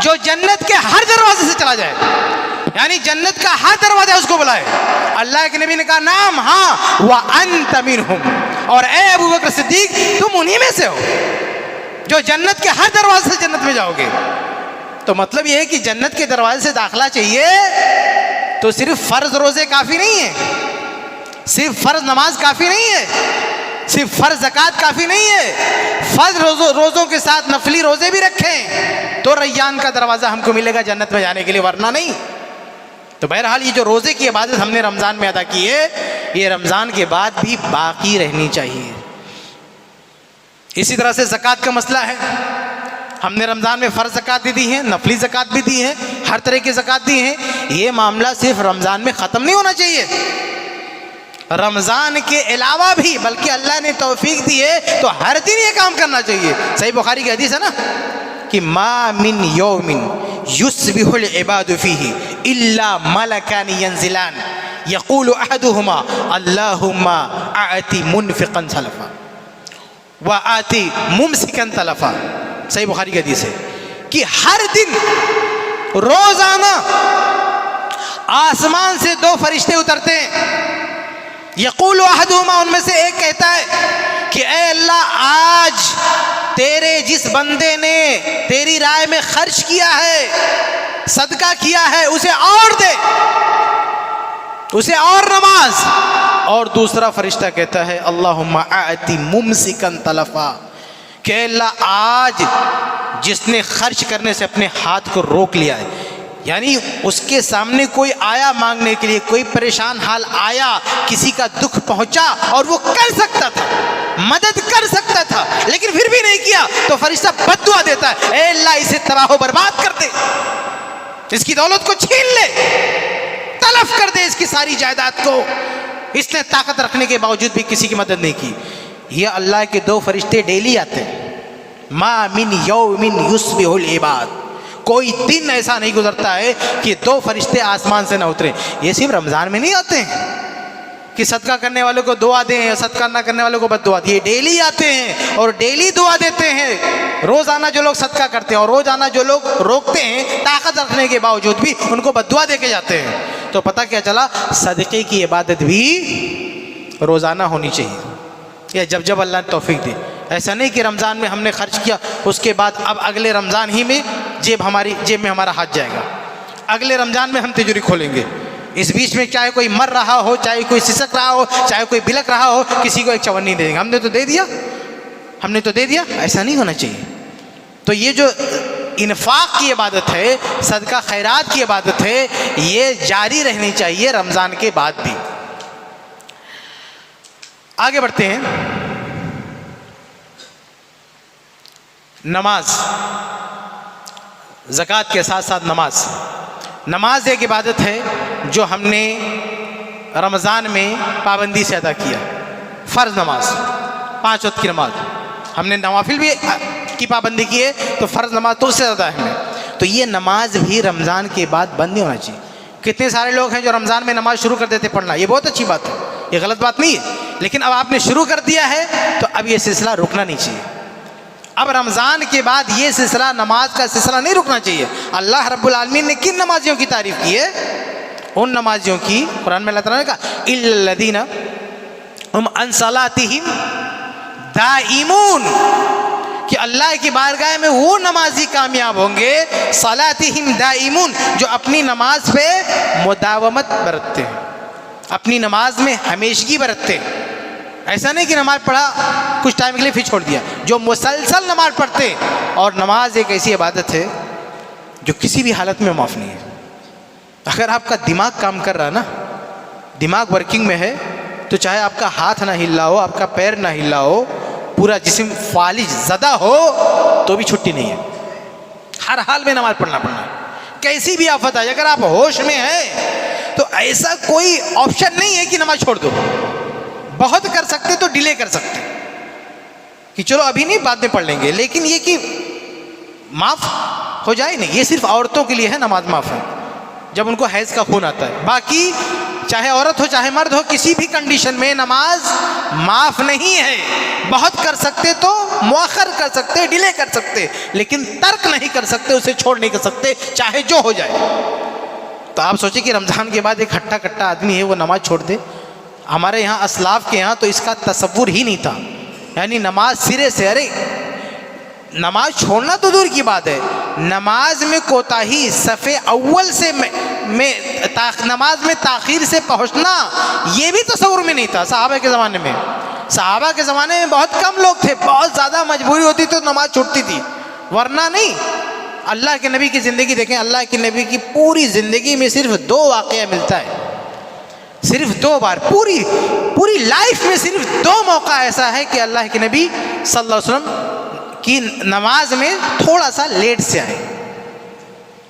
جو جنت کے ہر دروازے سے چلا جائے، یعنی جنت کا ہر دروازہ اس کو بلائے؟ اللہ کے نبی نے کہا نعم، ہاں، وَأَنْتَ مِنْهُمْ، اور اے ابو بکر صدیق تم انہی میں سے ہو جو جنت کے ہر دروازے سے جنت میں جاؤ گے. تو مطلب یہ ہے کہ جنت کے دروازے سے داخلہ چاہیے تو صرف فرض روزے کافی نہیں ہے، صرف فرض نماز کافی نہیں ہے، صرف فرض زکوٰۃ کافی نہیں ہے، فرض روزوں کے ساتھ نفلی روزے بھی رکھیں تو ریان کا دروازہ ہم کو ملے گا جنت میں جانے کے لیے، ورنہ نہیں. تو بہرحال یہ جو روزے کی عبادت ہم نے رمضان میں ادا کی ہے، یہ رمضان کے بعد بھی باقی رہنی چاہیے. اسی طرح سے زکوٰۃ کا مسئلہ ہے، ہم نے رمضان میں فرض زکوٰۃ بھی دی ہے، نفلی زکوٰۃ بھی دی ہے، ہر طرح کی زکوٰۃ دی ہے. یہ معاملہ صرف رمضان میں ختم نہیں ہونا چاہیے، رمضان کے علاوہ بھی، بلکہ اللہ نے توفیق دی ہے تو ہر دن یہ کام کرنا چاہیے. صحیح بخاری کی حدیث ہے نا کہ ما من یوم یصبح العباد فیہ الا ملکان ینزلان یقول احدہما اللہم اعطِ منفقا سلفا وآتی ممسکن تلفا. صحیح بخاری کی حدیث ہے کہ ہر دن روزانہ آسمان سے 2 فرشتے اترتے ہیں، یقول احدہما، ان میں سے ایک کہتا ہے کہ اے اللہ آج تیرے جس بندے نے تیری راہ میں خرچ کیا ہے، صدقہ کیا ہے، اسے اور دے، اسے اور نماز. اور دوسرا فرشتہ کہتا ہے اللہم اعطِ ممسکن تلفا، کہ اللہ آج جس نے خرچ کرنے سے اپنے ہاتھ کو روک لیا ہے، یعنی اس کے سامنے کوئی آیا مانگنے کے لیے، کوئی پریشان حال آیا، کسی کا دکھ پہنچا اور وہ کر سکتا تھا، مدد کر سکتا تھا لیکن پھر بھی نہیں کیا، تو فرشتہ بد دعا دیتا ہے اے اللہ اسے تباہ و برباد کر دے، اس کی دولت کو چھین لے، تلف کر دے اس کی ساری جائیداد کو، اس نے طاقت رکھنے کے باوجود بھی کسی کی مدد نہیں کی. یہ اللہ کے 2 فرشتے ڈیلی آتے ہیں، ما من یوم یصبح العباد، کوئی دن ایسا نہیں گزرتا ہے کہ 2 فرشتے آسمان سے نہ اترے. یہ صرف رمضان میں نہیں آتے ہیں کہ صدقہ کرنے والوں کو دعا دیں یا صدقہ نہ کرنے والوں کو بد دعا دیں. یہ ڈیلی آتے ہیں اور ڈیلی دعا دیتے ہیں. روزانہ جو لوگ صدقہ کرتے ہیں اور روزانہ جو لوگ روکتے ہیں طاقت رکھنے کے باوجود بھی ان کو بد دعا دے کے جاتے ہیں. تو پتہ کیا چلا، صدقے کی عبادت بھی روزانہ ہونی چاہیے، یا جب جب اللہ نے توفیق دی. ایسا نہیں کہ رمضان میں ہم نے خرچ کیا، اس کے بعد اب اگلے رمضان ہی میں جیب میں ہمارا ہاتھ جائے گا، اگلے رمضان میں ہم تجوری کھولیں گے. اس بیچ میں چاہے کوئی مر رہا ہو، چاہے کوئی سسک رہا ہو، چاہے کوئی بلک رہا ہو، کسی کو ایک چونی دے دیں گے. ہم نے تو دے دیا. ایسا نہیں ہونا چاہیے. تو یہ جو انفاق کی عبادت ہے، صدقہ خیرات کی عبادت ہے، یہ جاری رہنی چاہیے رمضان کے بعد بھی. آگے بڑھتے ہیں. نماز، زکوٰۃ کے ساتھ ساتھ نماز ایک عبادت ہے جو ہم نے رمضان میں پابندی سے ادا کیا. فرض نماز، 5 وقت کی نماز. ہم نے نوافل بھی کی پابندی کی ہے تو فرض نماز تو اس سے زیادہ ہے. تو یہ نماز بھی رمضان کے بعد بند نہیں ہونا چاہیے. کتنے سارے لوگ ہیں جو رمضان میں نماز شروع کر دیتے پڑھنا، یہ بہت اچھی بات ہے، یہ غلط بات نہیں ہے. لیکن اب آپ نے شروع کر دیا ہے تو اب یہ سلسلہ رکنا نہیں چاہیے. اب رمضان کے بعد یہ سلسلہ، نماز کا سلسلہ نہیں رکنا چاہیے. اللہ رب العالمین نے کن نمازیوں کی تعریف کی ہے؟ ان نمازیوں کی قرآن میں اللہ تعالیٰ نے کہا اِلَّا الَّذِينَ هُمْ عَنْ صَلَاتِهِمْ دَائِمُونَ، کہ اللہ کی بارگاہ میں وہ نمازی کامیاب ہوں گے، صلاتہم دائمون، جو اپنی نماز پہ مداومت برتتے ہیں، اپنی نماز میں ہمیشگی برتتے ہیں. ایسا نہیں کہ نماز پڑھا کچھ ٹائم کے لیے پھر چھوڑ دیا. جو مسلسل نماز پڑھتے ہیں. اور نماز ایک ایسی عبادت ہے جو کسی بھی حالت میں معاف نہیں ہے. اگر آپ کا دماغ کام کر رہا نا، دماغ ورکنگ میں ہے، تو چاہے آپ کا ہاتھ نہ ہلا ہو، آپ کا پیر نہ ہلا ہو، پورا جسم فالج زدہ ہو، تو بھی چھٹی نہیں ہے. ہر حال میں نماز پڑھنا ہے. کیسی بھی آفت آئے، اگر آپ ہوش میں ہیں تو ایسا کوئی آپشن نہیں ہے کہ نماز چھوڑ دو. بہت کر سکتے تو ڈیلے کر سکتے کہ چلو ابھی نہیں بعد میں پڑھ لیں گے، لیکن یہ کہ معاف ہو جائے نہیں. یہ صرف عورتوں کے لیے ہے نماز معاف ہے جب ان کو حیض کا خون آتا ہے. باقی چاہے عورت ہو چاہے مرد ہو، کسی بھی کنڈیشن میں نماز معاف نہیں ہے. بہت کر سکتے تو مؤخر کر سکتے، ڈیلے کر سکتے، لیکن ترک نہیں کر سکتے، اسے چھوڑ نہیں کر سکتے، چاہے جو ہو جائے. تو آپ سوچیں کہ رمضان کے بعد ایک ہٹا کٹا آدمی ہے وہ نماز چھوڑ دے. ہمارے یہاں اسلاف کے یہاں تو اس کا تصور ہی نہیں تھا. یعنی نماز سرے سے، ارے نماز چھوڑنا تو دور کی بات ہے، نماز میں کوتاہی، صف اول سے نماز میں تاخیر سے پہنچنا، یہ بھی تصور میں نہیں تھا صحابہ کے زمانے میں. صحابہ کے زمانے میں بہت کم لوگ تھے، بہت زیادہ مجبوری ہوتی تو نماز چھوٹتی تھی، ورنہ نہیں. اللہ کے نبی کی زندگی دیکھیں، اللہ کے نبی کی پوری زندگی میں صرف 2 واقعہ ملتا ہے، صرف 2 بار. پوری لائف میں صرف 2 موقع ایسا ہے کہ اللہ کے نبی صلی اللہ علیہ وسلم کی نماز میں تھوڑا سا لیٹ سے آئے.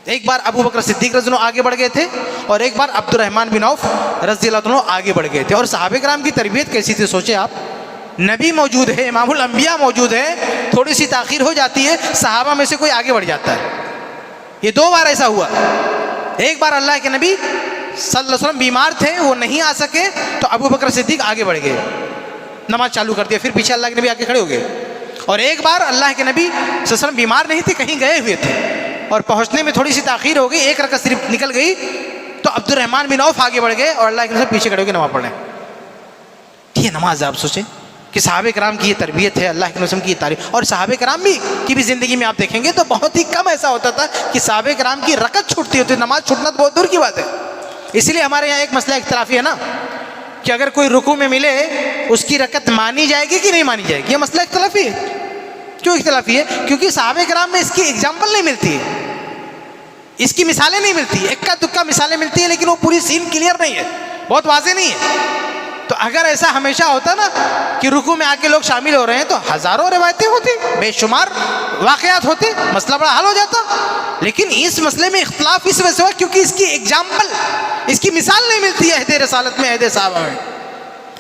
ایک بار ابو بکر صدیق رضی اللہ عنہ آگے بڑھ گئے تھے، اور ایک بار عبد الرحمن بن عوف رضی اللہ عنہ آگے بڑھ گئے تھے. اور صحابہ کرام کی تربیت کیسی تھی سوچیں آپ. نبی موجود ہے، امام الانبیاء موجود ہے، تھوڑی سی تاخیر ہو جاتی ہے، صحابہ میں سے کوئی آگے بڑھ جاتا ہے. یہ 2 بار ایسا ہوا. ایک بار اللہ کے نبی صلی اللہ علیہ وسلم بیمار تھے، وہ نہیں آ سکے، تو ابو بکر صدیق آگے بڑھ گئے، نماز چالو کر دیا، پھر پیچھے اللہ کے نبی آگے کھڑے ہو گئے. اور ایک بار اللہ کے نبی صلی اللہ علیہ وسلم بیمار نہیں تھے، کہیں گئے ہوئے تھے، اور پہنچنے میں تھوڑی سی تاخیر ہو گئی، 1 رکعت صرف نکل گئی، تو عبد الرحمن بن عوف آگے بڑھ گئے اور اللہ کے نبی پیچھے کھڑے ہو کے نماز پڑھ رہے ہیں. یہ نماز آپ سوچیں کہ صحابہ کرام کی یہ تربیت ہے، اللہ کے نبی کی یہ تعریف. اور صحابہ کرام بھی کی بھی زندگی میں آپ دیکھیں گے تو بہت ہی کم ایسا ہوتا تھا کہ صحابہ کرام کی رکعت چھوٹتی ہوتی، نماز چھوٹنا تو بہت دور کی بات ہے. اسی لیے ہمارے یہاں ایک مسئلہ اختلافی ہے نا کہ اگر کوئی رکوع میں ملے اس کی رکعت مانی جائے گی کہ نہیں مانی جائے گی. یہ مسئلہ اختلافی ہے. کیوں اختلافی ہے؟ کیونکہ صحابہ کرام میں اس کی ایگزامپل نہیں ملتی ہے، اس کی مثالیں نہیں ملتی. ایک کا دکا مثالیں ملتی ہیں لیکن وہ پوری سین کلیئر نہیں ہے، بہت واضح نہیں ہے. تو اگر ایسا ہمیشہ ہوتا نا کہ رکوع میں آ کے لوگ شامل ہو رہے ہیں تو ہزاروں روایتیں ہوتی، بے شمار واقعات ہوتے، مسئلہ بڑا حل ہو جاتا. لیکن اس مسئلے میں اختلاف اس وجہ سے ہوا کیونکہ اس کی ایگزامپل، اس کی مثال نہیں ملتی ہے عہد رسالت میں، عہد صحابہ میں.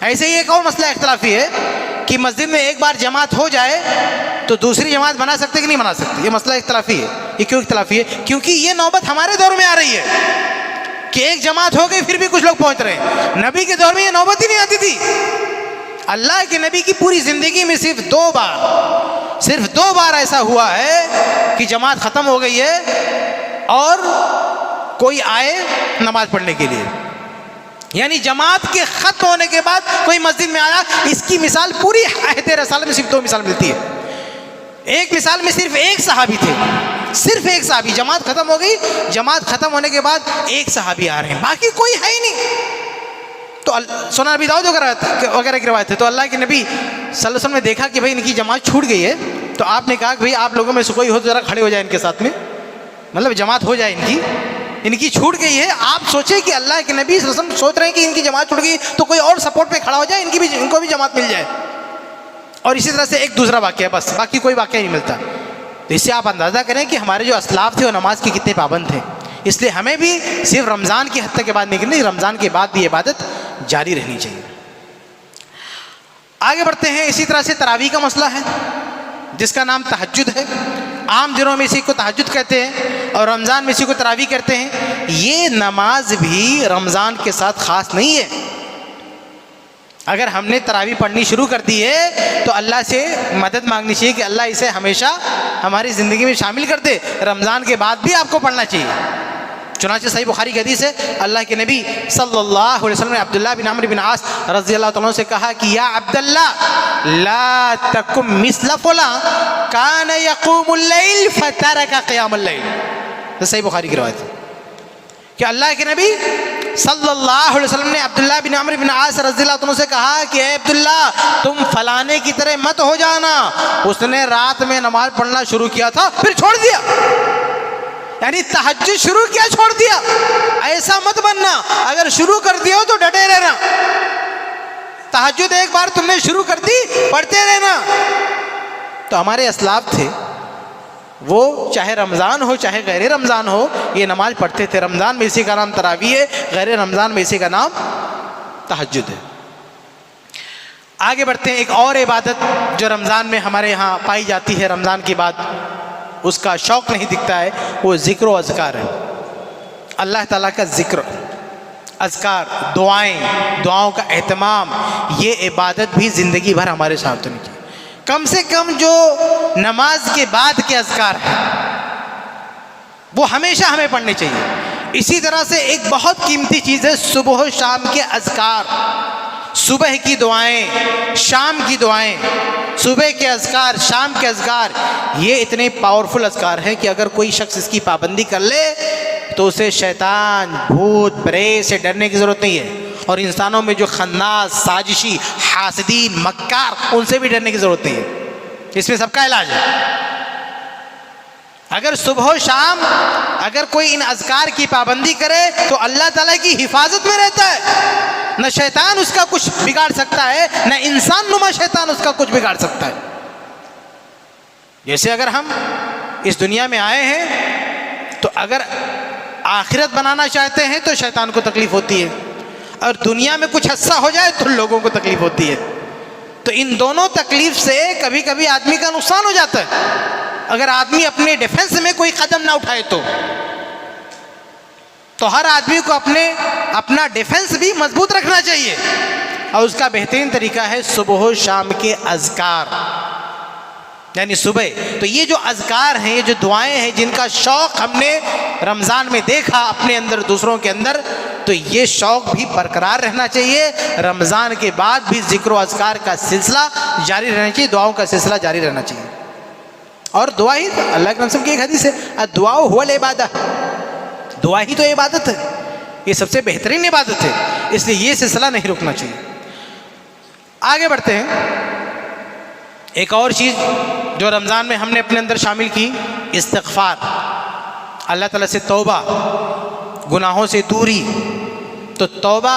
ایسے ہی ایک اور مسئلہ اختلافی ہے کہ مسجد میں ایک بار جماعت ہو جائے تو دوسری جماعت بنا سکتے کہ نہیں بنا سکتے؟ یہ مسئلہ اختلافی ہے. یہ کیوں اختلافی ہے؟ کیونکہ یہ نوبت ہمارے دور میں آ رہی ہے کہ ایک جماعت ہو گئی پھر بھی کچھ لوگ پہنچ رہے ہیں. نبی کے دور میں یہ نوبت ہی نہیں آتی تھی. اللہ کے نبی کی پوری زندگی میں صرف دو بار ایسا ہوا ہے کہ جماعت ختم ہو گئی ہے اور کوئی آئے نماز پڑھنے کے لیے. یعنی جماعت کے ختم ہونے کے بعد کوئی مسجد میں آیا. اس کی مثال پوری عہد رسالت میں صرف 2 مثال ملتی ہے. ایک مثال میں صرف ایک صحابی تھے, صرف ایک صحابی. جماعت ختم ہو گئی, جماعت ختم ہونے کے بعد ایک صحابی آ رہے ہیں, باقی کوئی ہے ہی نہیں. تو سنن ابی داؤد وغیرہ کی روایت ہے. تو اللہ کے نبی صلی اللہ علیہ وسلم نے دیکھا کہ بھائی ان کی جماعت چھوٹ گئی ہے, تو آپ نے کہا کہ بھائی آپ لوگوں میں سے کوئی ہو تو ذرا کھڑے ہو جائے ان کے ساتھ میں, مطلب جماعت ہو جائے ان کی چھوٹ گئی ہے. آپ سوچیں کہ اللہ کے نبی صلی اللہ علیہ وسلم سوچ رہے ہیں کہ ان کی جماعت چھوٹ گئی تو کوئی اور سپورٹ پہ کھڑا ہو جائے, ان کو بھی جماعت مل جائے. اور اسی طرح سے ایک دوسرا واقعہ, بس باقی کوئی واقعہ نہیں ملتا. تو اس سے آپ اندازہ کریں کہ ہمارے جو اسلاف تھے وہ نماز کے کتنے پابند تھے. اس لیے ہمیں بھی صرف رمضان کی حد تک کے بعد نہیں کرنی, رمضان کے بعد بھی عبادت جاری رہنی چاہیے. آگے بڑھتے ہیں. اسی طرح سے تراویح کا مسئلہ ہے جس کا نام تہجد ہے. عام دنوں میں اسی کو تہجد کہتے ہیں اور رمضان میں اسی کو تراویح کہتے ہیں. یہ نماز بھی رمضان کے ساتھ خاص نہیں ہے. اگر ہم نے تراویح پڑھنی شروع کر دی ہے تو اللہ سے مدد مانگنی چاہیے کہ اللہ اسے ہمیشہ ہماری زندگی میں شامل کر دے. رمضان کے بعد بھی آپ کو پڑھنا چاہیے. چنانچہ صحیح بخاری کی حدیث ہے, اللہ کے نبی صلی اللہ علیہ وسلم نے عبداللہ بن عمرو بن عاص رضی اللہ تعالیٰ عنہ سے کہا کہ یا عبداللہ لا تکم مثل فلاں کان یقوم اللیل فترک قیام اللیل. صحیح بخاری کی روایت ہے کہ اللہ کے نبی صلی اللہ علیہ وسلم نے عبداللہ بن عمرو بن عاص رضی اللہ عنہ سے کہا کہ اے عبداللہ تم فلانے کی طرح مت ہو جانا, اس نے رات میں نماز پڑھنا شروع کیا تھا پھر چھوڑ دیا. یعنی تہجد شروع کیا چھوڑ دیا, ایسا مت بننا. اگر شروع کر دیا ہو تو ڈٹے رہنا. تہجد ایک بار تم نے شروع کر دی پڑھتے رہنا. تو ہمارے اسلاف تھے وہ چاہے رمضان ہو چاہے غیر رمضان ہو یہ نماز پڑھتے تھے. رمضان میں اسی کا نام تراویح ہے, غیر رمضان میں اسی کا نام تہجد ہے. آگے بڑھتے ہیں. ایک اور عبادت جو رمضان میں ہمارے یہاں پائی جاتی ہے, رمضان کی بعد اس کا شوق نہیں دکھتا ہے, وہ ذکر و اذکار ہے. اللہ تعالیٰ کا ذکر, اذکار, دعاؤں کا اہتمام, یہ عبادت بھی زندگی بھر ہمارے ساتھ ہونی چاہیے. کم سے کم جو نماز کے بعد کے اذکار ہیں وہ ہمیشہ ہمیں پڑھنے چاہیے. اسی طرح سے ایک بہت قیمتی چیز ہے صبح و شام کے اذکار. صبح کی دعائیں, شام کی دعائیں, صبح کے اذکار, شام کے اذکار, یہ اتنے پاورفل اذکار ہیں کہ اگر کوئی شخص اس کی پابندی کر لے تو اسے شیطان, بھوت, پریت سے ڈرنے کی ضرورت نہیں ہے. اور انسانوں میں جو خناس, سازشی, حاسدین, مکار, ان سے بھی ڈرنے کی ضرورت نہیں ہے. اس میں سب کا علاج ہے. اگر صبح و شام اگر کوئی ان اذکار کی پابندی کرے تو اللہ تعالیٰ کی حفاظت میں رہتا ہے. نہ شیطان اس کا کچھ بگاڑ سکتا ہے, نہ انسان نما شیطان اس کا کچھ بگاڑ سکتا ہے. جیسے اگر ہم اس دنیا میں آئے ہیں تو اگر آخرت بنانا چاہتے ہیں تو شیطان کو تکلیف ہوتی ہے, اور دنیا میں کچھ حصہ ہو جائے تو لوگوں کو تکلیف ہوتی ہے. تو ان دونوں تکلیف سے کبھی کبھی آدمی کا نقصان ہو جاتا ہے اگر آدمی اپنے ڈیفنس میں کوئی قدم نہ اٹھائے. تو ہر آدمی کو اپنا ڈیفنس بھی مضبوط رکھنا چاہیے, اور اس کا بہترین طریقہ ہے صبح و شام کے اذکار. یعنی صبح تو یہ جو اذکار ہیں, یہ جو دعائیں ہیں جن کا شوق ہم نے رمضان میں دیکھا اپنے اندر, دوسروں کے اندر, تو یہ شوق بھی برقرار رہنا چاہیے. رمضان کے بعد بھی ذکر و اذکار کا سلسلہ جاری رہنا چاہیے, دعاؤں کا سلسلہ جاری رہنا چاہیے. اور دعا ہی اللہ کے نبی کی ایک حدیث ہے, الدعاء هو العبادہ, دعا ہی تو عبادت ہے, یہ سب سے بہترین عبادت ہے. اس لیے یہ سلسلہ نہیں رکنا چاہیے. آگے بڑھتے ہیں. ایک اور چیز جو رمضان میں ہم نے اپنے اندر شامل کی, استغفار, اللہ تعالیٰ سے توبہ, گناہوں سے دوری. تو توبہ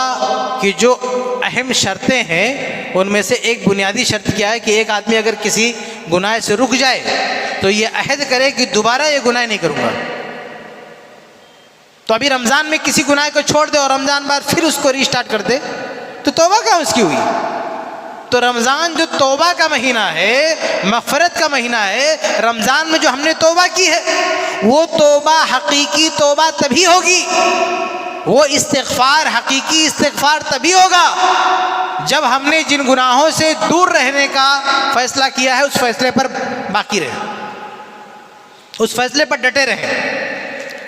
کی جو اہم شرطیں ہیں ان میں سے ایک بنیادی شرط کیا ہے کہ ایک آدمی اگر کسی گناہ سے رک جائے تو یہ عہد کرے کہ دوبارہ یہ گناہ نہیں کروں گا. تو ابھی رمضان میں کسی گناہ کو چھوڑ دے اور رمضان بعد پھر اس کو ری اسٹارٹ کر دے تو توبہ کہاں اس کی ہوئی. تو رمضان جو توبہ کا مہینہ ہے، مغفرت کا مہینہ ہے، رمضان میں جو ہم نے توبہ کی ہے وہ توبہ حقیقی توبہ تبھی ہوگی، وہ استغفار حقیقی استغفار تبھی ہوگا جب ہم نے جن گناہوں سے دور رہنے کا فیصلہ کیا ہے اس فیصلے پر باقی رہے، اس فیصلے پر ڈٹے رہے۔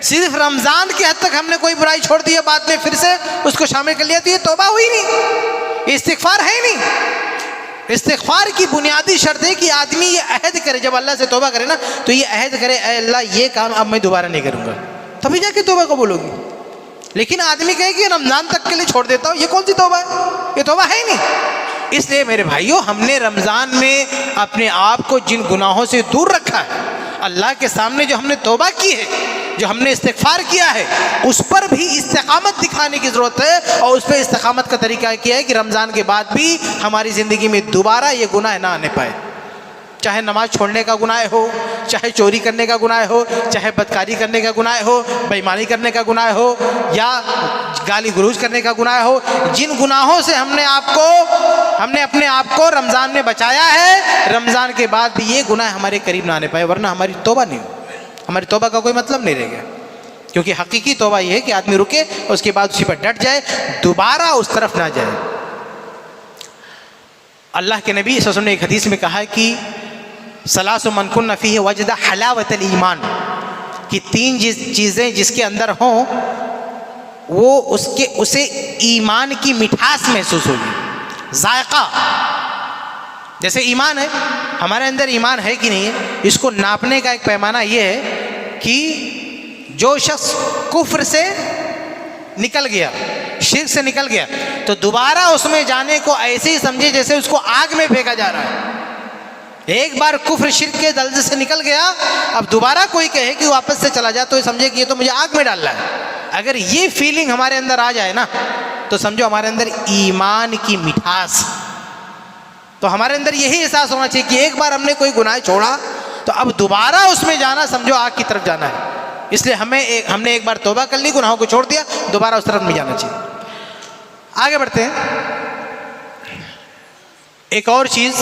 صرف رمضان کی حد تک ہم نے کوئی برائی چھوڑ دی ہے، بعد میں پھر سے اس کو شامل کر لیا تو یہ توبہ ہوئی نہیں، یہ استغفار ہے ہی نہیں۔ استغفار کی بنیادی شرط ہے کہ آدمی یہ عہد کرے، جب اللہ سے توبہ کرے نا تو یہ عہد کرے اے اللہ یہ کام اب میں دوبارہ نہیں کروں گا، تبھی جا کے توبہ قبول ہوگی۔ لیکن آدمی کہے کہ رمضان تک کے لیے چھوڑ دیتا ہوں، یہ کون سی توبہ ہے؟ یہ توبہ ہے ہی نہیں۔ اس لیے میرے بھائیوں، ہم نے رمضان میں اپنے آپ کو جن گناہوں سے دور رکھا ہے، اللہ کے سامنے جو ہم نے توبہ کی ہے، جو ہم نے استغفار کیا ہے، اس پر بھی استقامت دکھانے کی ضرورت ہے، اور اس پہ استقامت کا طریقہ کیا ہے کہ رمضان کے بعد بھی ہماری زندگی میں دوبارہ یہ گناہ نہ آنے پائے، چاہے نماز چھوڑنے کا گناہ ہو، چاہے چوری کرنے کا گناہ ہو، چاہے بدکاری کرنے کا گناہ ہو، بے ایمانی کرنے کا گناہ ہو، یا گالی گلوچ کرنے کا گناہ ہو۔ جن گناہوں سے ہم نے اپنے آپ کو رمضان میں بچایا ہے، رمضان کے بعد بھی یہ گناہ ہمارے قریب نہ آنے پائے، ورنہ ہماری توبہ نہیں ہو، ہماری توبہ کا کوئی مطلب نہیں رہ گیا۔ کیونکہ حقیقی توبہ یہ ہے کہ آدمی رکے اور اس کے بعد اسی پر ڈٹ جائے، دوبارہ اس طرف نہ جائے۔ اللہ کے نبی صلی اللہ علیہ وسلم نے ایک حدیث میں کہا کہ ثلاث من کن فیہ وجد حلاوۃ الایمان، کہ تین چیزیں جس کے اندر ہوں وہ اسے ایمان کی مٹھاس محسوس ہوگی، ذائقہ۔ جیسے ایمان ہے، ہمارے اندر ایمان ہے کہ نہیں ہے، اس کو ناپنے کا ایک پیمانہ یہ ہے کہ جو شخص کفر سے نکل گیا، شرک سے نکل گیا، تو دوبارہ اس میں جانے کو ایسے ہی سمجھے جیسے اس کو آگ میں پھینکا جا رہا ہے۔ ایک بار کفر شرک کے دلدل سے نکل گیا، اب دوبارہ کوئی کہے کہ واپس سے چلا جا تو یہ سمجھے کہ یہ تو مجھے آگ میں ڈال رہا ہے۔ اگر یہ فیلنگ ہمارے اندر آ جائے نا تو سمجھو ہمارے اندر ایمان کی مٹھاس۔ تو ہمارے اندر یہی احساس ہونا چاہیے کہ ایک بار ہم نے کوئی گناہ چھوڑا تو اب دوبارہ اس میں جانا سمجھو آگ کی طرف جانا ہے۔ اس لیے ہم نے ایک بار توبہ کر لی، گناہوں کو چھوڑ دیا، دوبارہ اس طرف نہیں جانا چاہیے۔ آگے بڑھتے ہیں۔ ایک اور چیز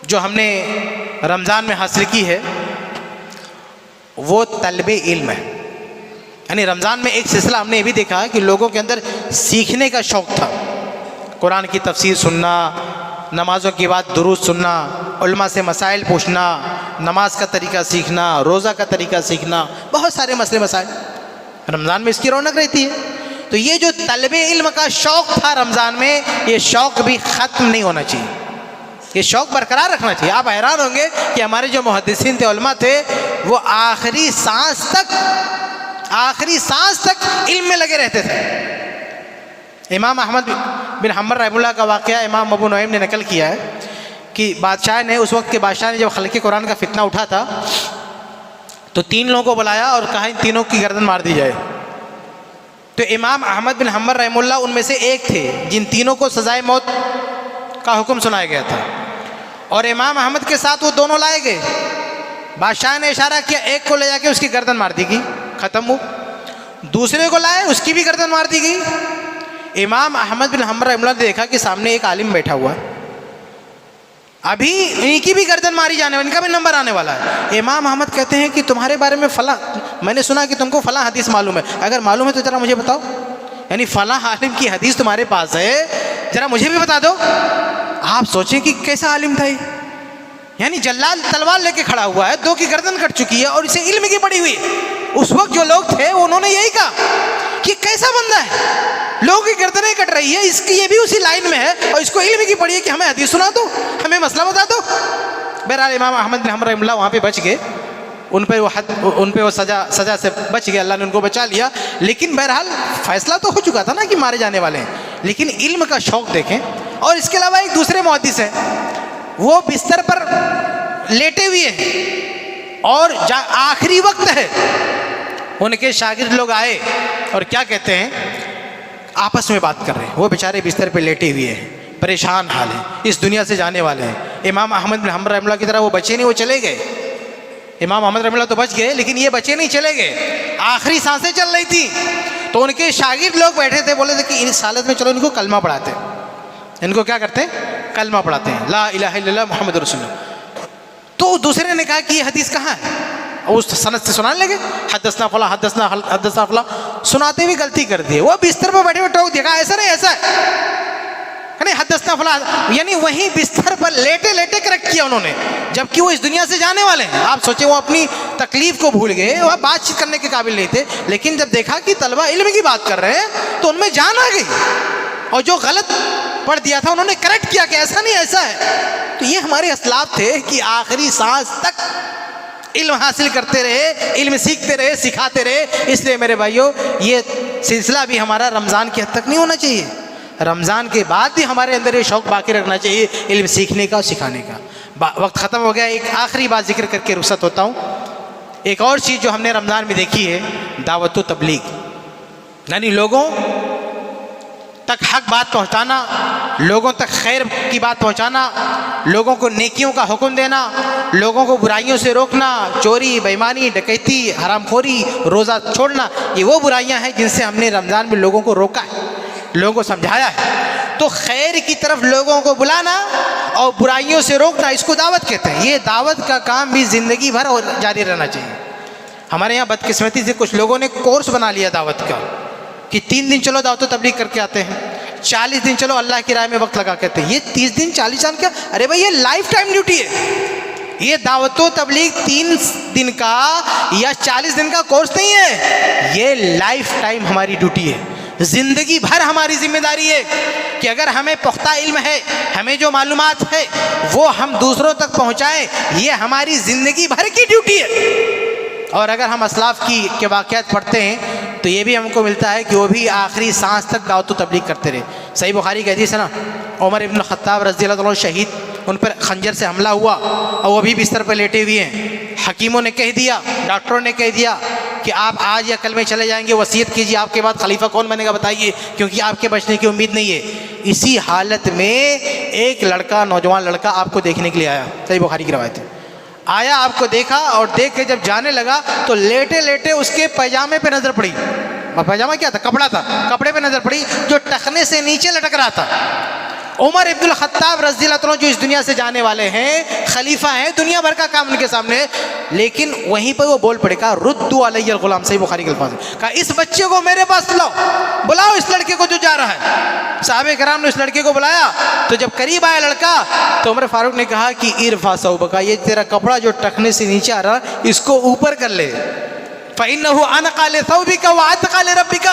جو ہم نے رمضان میں حاصل کی ہے وہ طلب علم ہے۔ یعنی رمضان میں ایک سلسلہ ہم نے یہ بھی دیکھا کہ لوگوں کے اندر سیکھنے کا شوق تھا، قرآن کی تفسیر سننا، نمازوں کے بعد درود سننا، علماء سے مسائل پوچھنا، نماز کا طریقہ سیکھنا، روزہ کا طریقہ سیکھنا، بہت سارے مسئلے مسائل رمضان میں اس کی رونق رہتی ہے۔ تو یہ جو طلب علم کا شوق تھا رمضان میں، یہ شوق بھی ختم نہیں ہونا چاہیے، یہ شوق برقرار رکھنا چاہیے۔ آپ حیران ہوں گے کہ ہمارے جو محدثین تھے، علماء تھے، وہ آخری سانس تک علم میں لگے رہتے تھے۔ امام احمد بن حنبل رحمہ اللہ کا واقعہ امام ابو نعیم نے نقل کیا ہے کہ بادشاہ نے، اس وقت کے بادشاہ نے جب خلق قرآن کا فتنہ اٹھا تھا تو 3 لوگوں کو بلایا اور کہا ان تینوں کی گردن مار دی جائے۔ تو امام احمد بن حنبل رحمہ اللہ ان میں سے ایک تھے جن تینوں کو سزائے موت کا حکم سنایا گیا تھا، اور امام احمد کے ساتھ وہ دونوں لائے گئے۔ بادشاہ نے اشارہ کیا، ایک کو لے جا کے اس کی گردن مار دی گئی، ختم ہو۔ دوسرے کو لائے، اس کی بھی گردن مار دی گئی۔ امام احمد بن حنبل رحمہ اللہ نے دیکھا کہ سامنے ایک عالم بیٹھا ہوا ہے، ابھی ان کی بھی گردن ماری جانے والی، ان کا بھی نمبر آنے والا ہے۔ امام احمد کہتے ہیں کہ تمہارے بارے میں فلاں، میں نے سنا کہ تم کو فلاں حدیث معلوم ہے، اگر معلوم ہے تو ذرا مجھے بتاؤ، یعنی فلاں عالم کی حدیث تمہارے پاس ہے، ذرا مجھے بھی بتا دو۔ آپ سوچیں کہ کیسا عالم تھا یہ، یعنی جلال تلوار لے کے کھڑا ہوا ہے، 2 کی گردن کٹ چکی ہے اور اسے علم کی پڑی ہوئی۔ اس وقت جو لوگ تھے انہوں نے یہی کہا کہ کیسا بندہ ہے، لوگوں کی گردنیں کٹ رہی ہے، اس کی یہ بھی اسی لائن میں ہے اور اس کو علم کی پڑی ہے کہ ہمیں حدیث سنا دو، ہمیں مسئلہ بتا دو۔ بہرحال امام احمد بن حنبل رحمہ اللہ وہاں پہ بچ گئے، ان پہ وہ سزا سے بچ گئے، اللہ نے ان کو بچا لیا۔ لیکن بہرحال فیصلہ تو ہو چکا تھا نا کہ مارے جانے والے ہیں، لیکن علم کا شوق دیکھیں۔ اور اس کے علاوہ ایک دوسرے محدث ہیں، وہ بستر پر لیٹے ہوئے ہیں اور آخری وقت ہے، ان کے شاگرد لوگ آئے اور کیا کہتے ہیں، آپس میں بات کر رہے ہیں، وہ بیچارے بستر پہ لیٹے ہوئے ہیں، پریشان حال ہیں، اس دنیا سے جانے والے ہیں۔ امام احمد بن حنبل رحمہ اللہ کی طرح وہ بچے نہیں، وہ چلے گئے۔ امام احمد رحمہ اللہ تو بچ گئے لیکن یہ بچے نہیں، چلے گئے، آخری سانسیں چل رہی تھی۔ تو ان کے شاگرد لوگ بیٹھے تھے، بولے تھے کہ اس حالت میں چلو ان کو کلمہ پڑھاتے، ان کو کیا کرتے ہیں؟ کلمہ پڑھاتے ہیں، لا الہ الا اللہ محمد رسول اللہ۔ تو دوسرے نے کہا کہ یہ حدیث کہاں ہے؟ اس سند سے سنانے لگے، حدثنا فلاں حدثنا فلاں، سناتے ہوئے غلطی کر دی، وہ بستر پر بیٹھے ہوئے ٹوک دیا، ایسا نہیں ایسا ہے نہیں، حدثنا فلاں، یعنی وہیں بستر پر لیٹے لیٹے کریکٹ کیا انہوں نے، جبکہ وہ اس دنیا سے جانے والے ہیں۔ آپ سوچیں وہ اپنی تکلیف کو بھول گئے، وہ بات چیت کرنے کے قابل نہیں تھے، لیکن جب دیکھا کہ طلبہ علم کی بات کر رہے ہیں تو ان میں جان آ گئی، اور جو غلط پڑھ دیا تھا انہوں نے کریکٹ کیا کہ ایسا نہیں ایسا ہے۔ تو یہ ہمارے اسلاف تھے کہ آخری سانس تک علم حاصل کرتے رہے، علم سیکھتے رہے، سکھاتے رہے۔ اس لیے میرے بھائیوں یہ سلسلہ بھی ہمارا رمضان کی حد تک نہیں ہونا چاہیے، رمضان کے بعد بھی ہمارے اندر یہ شوق باقی رکھنا چاہیے علم سیکھنے کا اور سکھانے کا۔ وقت ختم ہو گیا، ایک آخری بات ذکر کر کے رخصت ہوتا ہوں۔ ایک اور چیز جو ہم نے رمضان میں دیکھی ہے، دعوت و تبلیغ، یعنی لوگوں تک حق بات پہنچانا، لوگوں تک خیر کی بات پہنچانا، لوگوں کو نیکیوں کا حکم دینا، لوگوں کو برائیوں سے روکنا، چوری، بے ایمانی، ڈکیتی، حرام خوری، روزہ چھوڑنا، یہ وہ برائیاں ہیں جن سے ہم نے رمضان میں لوگوں کو روکا ہے، لوگوں کو سمجھایا ہے۔ تو خیر کی طرف لوگوں کو بلانا اور برائیوں سے روکنا، اس کو دعوت کہتے ہیں۔ یہ دعوت کا کام بھی زندگی بھر جاری رہنا چاہیے۔ ہمارے یہاں بدقسمتی سے کچھ لوگوں نے کورس بنا لیا دعوت کا کہ 3 دن چلو دعوت و تبلیغ کر کے آتے ہیں، 40 دن چلو اللہ کی راہ میں وقت لگا کہتے ہیں۔ یہ 30 دن 40 سال کیا؟ ارے بھائی یہ لائف ٹائم ڈیوٹی ہے۔ یہ دعوت و تبلیغ 3 دن کا یا 40 دن کا کورس نہیں ہے، یہ لائف ٹائم ہماری ڈیوٹی ہے، زندگی بھر ہماری ذمہ داری ہے کہ اگر ہمیں پختہ علم ہے، ہمیں جو معلومات ہے وہ ہم دوسروں تک پہنچائیں، یہ ہماری زندگی بھر کی ڈیوٹی ہے۔ اور اگر ہم اسلاف کے واقعات پڑھتے ہیں تو یہ بھی ہم کو ملتا ہے کہ وہ بھی آخری سانس تک دعوت و تبلیغ کرتے رہے۔ صحیح بخاری کی حدیث ہے نا، عمر ابن الخطاب رضی اللہ عنہ شہید، ان پر خنجر سے حملہ ہوا اور وہ بھی بستر پر لیٹے ہوئے ہیں۔ حکیموں نے کہہ دیا، ڈاکٹروں نے کہہ دیا کہ آپ آج یا کل میں چلے جائیں گے، وصیت کیجیے، آپ کے بعد خلیفہ کون بنے گا بتائیے، کیونکہ آپ کے بچنے کی امید نہیں ہے۔ اسی حالت میں ایک لڑکا، نوجوان لڑکا آپ کو دیکھنے کے لیے آیا، صحیح بخاری کی روایت ہے، آیا، آپ کو دیکھا اور دیکھ کے جب جانے لگا تو لیٹے لیٹے اس کے پیجامے پہ نظر پڑی۔ پیجامہ کیا تھا؟ کپڑا تھا، کپڑے پہ نظر پڑی جو ٹخنے سے نیچے لٹک رہا تھا۔ عمر ابن الخطاب رضی اللہ عنہ جو اس دنیا سے جانے والے ہیں، خلیفہ ہیں، دنیا بھر کا کام ان کے سامنے، لیکن وہیں پر وہ بول پڑے، کہا ردوا علی الغلام، صحیح بخاری کے الفاظ ہیں، کہا اس بچے کو میرے پاس بلاؤ اس لڑکے کو جو جا رہا ہے۔ صحابہ کرام نے اس لڑکے کو بلایا تو جب قریب آیا لڑکا تو عمر فاروق نے کہا کہ ارفع ثوبک، یہ تیرا کپڑا جو ٹخنے سے نیچے آ رہا اس کو اوپر کر لے، فإنه أنقى لثوبك وأتقى لربك،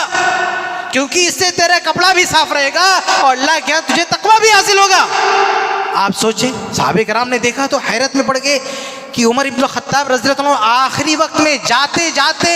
کیونکہ اس سے تیرا کپڑا بھی صاف رہے گا اور اللہ کے ہاں تجھے تقویٰ بھی حاصل ہوگا۔ آپ سوچیں، صحابہ کرام نے دیکھا تو حیرت میں پڑ گئے کہ عمر ابن الخطاب رضی اللہ عنہ آخری وقت میں جاتے جاتے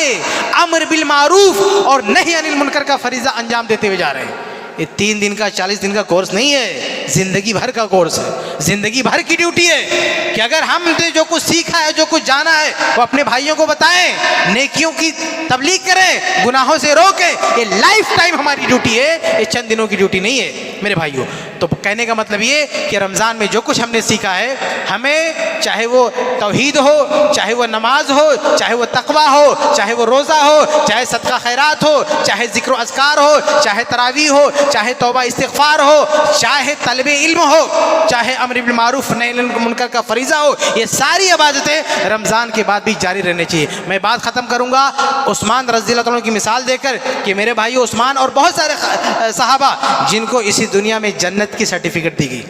امر بالمعروف اور نہی عن المنکر کا فریضہ انجام دیتے ہوئے جا رہے ہیں۔ یہ 3 دن کا 40 دن کا کورس نہیں ہے، زندگی بھر کا کورس ہے، زندگی بھر کی ڈیوٹی ہے کہ اگر ہم نے جو کچھ سیکھا ہے، جو کچھ جانا ہے، وہ اپنے بھائیوں کو بتائیں، نیکیوں کی تبلیغ کریں، گناہوں سے روکیں۔ یہ لائف ٹائم ہماری ڈیوٹی ہے، یہ چند دنوں کی ڈیوٹی نہیں ہے میرے بھائیوں۔ تو کہنے کا مطلب یہ کہ رمضان میں جو کچھ ہم نے سیکھا ہے، ہمیں چاہے وہ توحید ہو، چاہے وہ نماز ہو، چاہے وہ تقویٰ ہو، چاہے وہ روزہ ہو، چاہے صدقہ خیرات ہو، چاہے ذکر و اذکار ہو، چاہے تراویح ہو، چاہے توبہ استغفار ہو، چاہے طلب علم ہو، چاہے امر بالمعروف نہی عن المنکر کا فریضہ ہو، یہ ساری عبادتیں رمضان کے بعد بھی جاری رہنے چاہیے۔ میں بات ختم کروں گا عثمان رضی اللہ عنہ کی مثال دے کر کہ میرے بھائی عثمان اور بہت سارے صحابہ جن کو اسی دنیا میں جنت کی سرٹیفکیٹ دی گئی،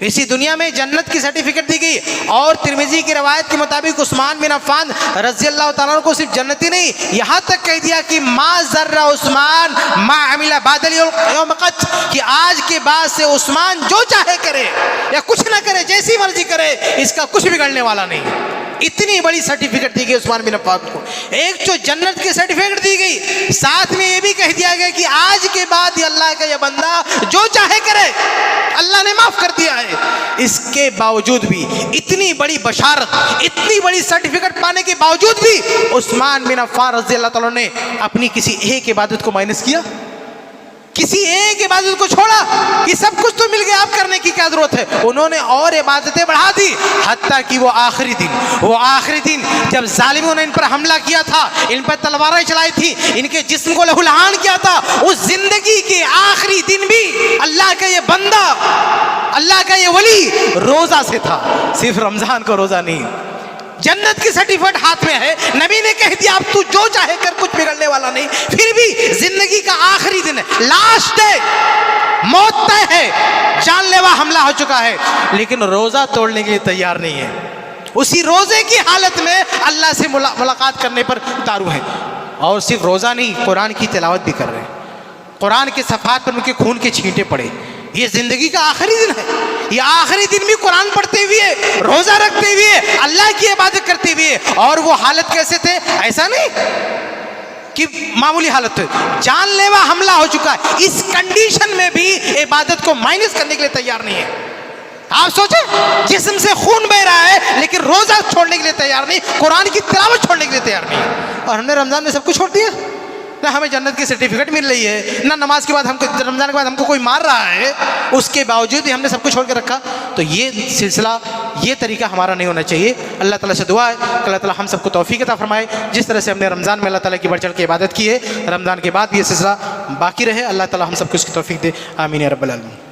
اسی دنیا میں جنت کی سرٹیفکیٹ دی گئی۔ اور ترمذی کی روایت کے مطابق عثمان بن عفان رضی اللہ تعالیٰ عنہ کو صرف جنتی نہیں، یہاں تک کہہ دیا کہ ما ضر عثمان ما عمل بعد اليوم قط، کہ آج کے بعد سے عثمان جو چاہے کرے یا کچھ نہ کرے، جیسی مرضی کرے، اس کا کچھ بگڑنے والا نہیں۔ اتنی بڑی سرٹیفکیٹ دی گئی عثمان بن عفان کو، ایک تو جنت کی سرٹیفکیٹ دی گئی، ساتھ میں یہ بھی کہہ دیا گیا کہ آج کے بعد یہ اللہ کا یہ بندہ جو چاہے کرے، اللہ نے معاف کر دیا ہے۔ اس کے باوجود بھی اتنی بڑی بشارت، اتنی بڑی سرٹیفکیٹ پانے کے باوجود بھی عثمان بن عفان رضی اللہ تعالیٰ نے اپنی کسی ایک عبادت کو مائنس کیا؟ کسی ایک عبادت کو چھوڑا کہ سب کچھ تو مل گیا، اب کرنے کی کیا ضرورت ہے؟ انہوں نے اور عبادتیں بڑھا دی، حتیٰ کہ وہ آخری دن جب ظالموں نے ان پر حملہ کیا تھا، ان پر تلواریں چلائی تھی، ان کے جسم کو لہو لہان کیا تھا، اس زندگی کے آخری دن بھی اللہ کا یہ بندہ، اللہ کا یہ ولی روزہ سے تھا، صرف رمضان کو روزہ نہیں۔ جنت کی سرٹیفکیٹ ہاتھ میں ہے، نبی نے کہہ دیا اب تو جو چاہے کر، کچھ بگڑنے والا نہیں، پھر بھی زندگی کا آخری دن ہے، لاسٹ ڈے، موت طے ہے، جان لیوا حملہ ہو چکا ہے، لیکن روزہ توڑنے کے لیے تیار نہیں ہے۔ اسی روزے کی حالت میں اللہ سے ملاقات کرنے پر اتارو ہے، اور صرف روزہ نہیں، قرآن کی تلاوت بھی کر رہے ہیں، قرآن کے صفحات پر ان کے خون کے چھینٹے پڑے۔ یہ زندگی کا آخری دن ہے، یہ آخری دن بھی قرآن پڑھتے ہوئے، روزہ رکھتے ہوئے، اللہ کی عبادت کرتے ہوئے، اور وہ حالت کیسے تھے؟ ایسا نہیں کہ معمولی حالت ہے، جان لیوا حملہ ہو چکا ہے، اس کنڈیشن میں بھی عبادت کو مائنس کرنے کے لیے تیار نہیں ہے۔ آپ سوچیں، جسم سے خون بہ رہا ہے لیکن روزہ چھوڑنے کے لیے تیار نہیں، قرآن کی تلاوت چھوڑنے کے لیے تیار نہیں، اور ہم نے رمضان میں سب کچھ چھوڑ دیا۔ نہ ہمیں جنت کی سرٹیفکیٹ مل رہی ہے، نہ نماز کے بعد ہم کو، رمضان کے بعد ہم کو کوئی مار رہا ہے، اس کے باوجود بھی ہم نے سب کچھ چھوڑ کے رکھا۔ تو یہ سلسلہ، یہ طریقہ ہمارا نہیں ہونا چاہیے۔ اللہ تعالیٰ سے دعا ہے کہ اللہ تعالیٰ ہم سب کو توفیق عطا فرمائے، جس طرح سے ہم نے رمضان میں اللہ تعالیٰ کی بڑھ چڑھ کے عبادت کی ہے، رمضان کے بعد بھی یہ سلسلہ باقی رہے۔ اللہ تعالیٰ ہم سب کو اس کی توفیق دے، آمین یا رب العالمین۔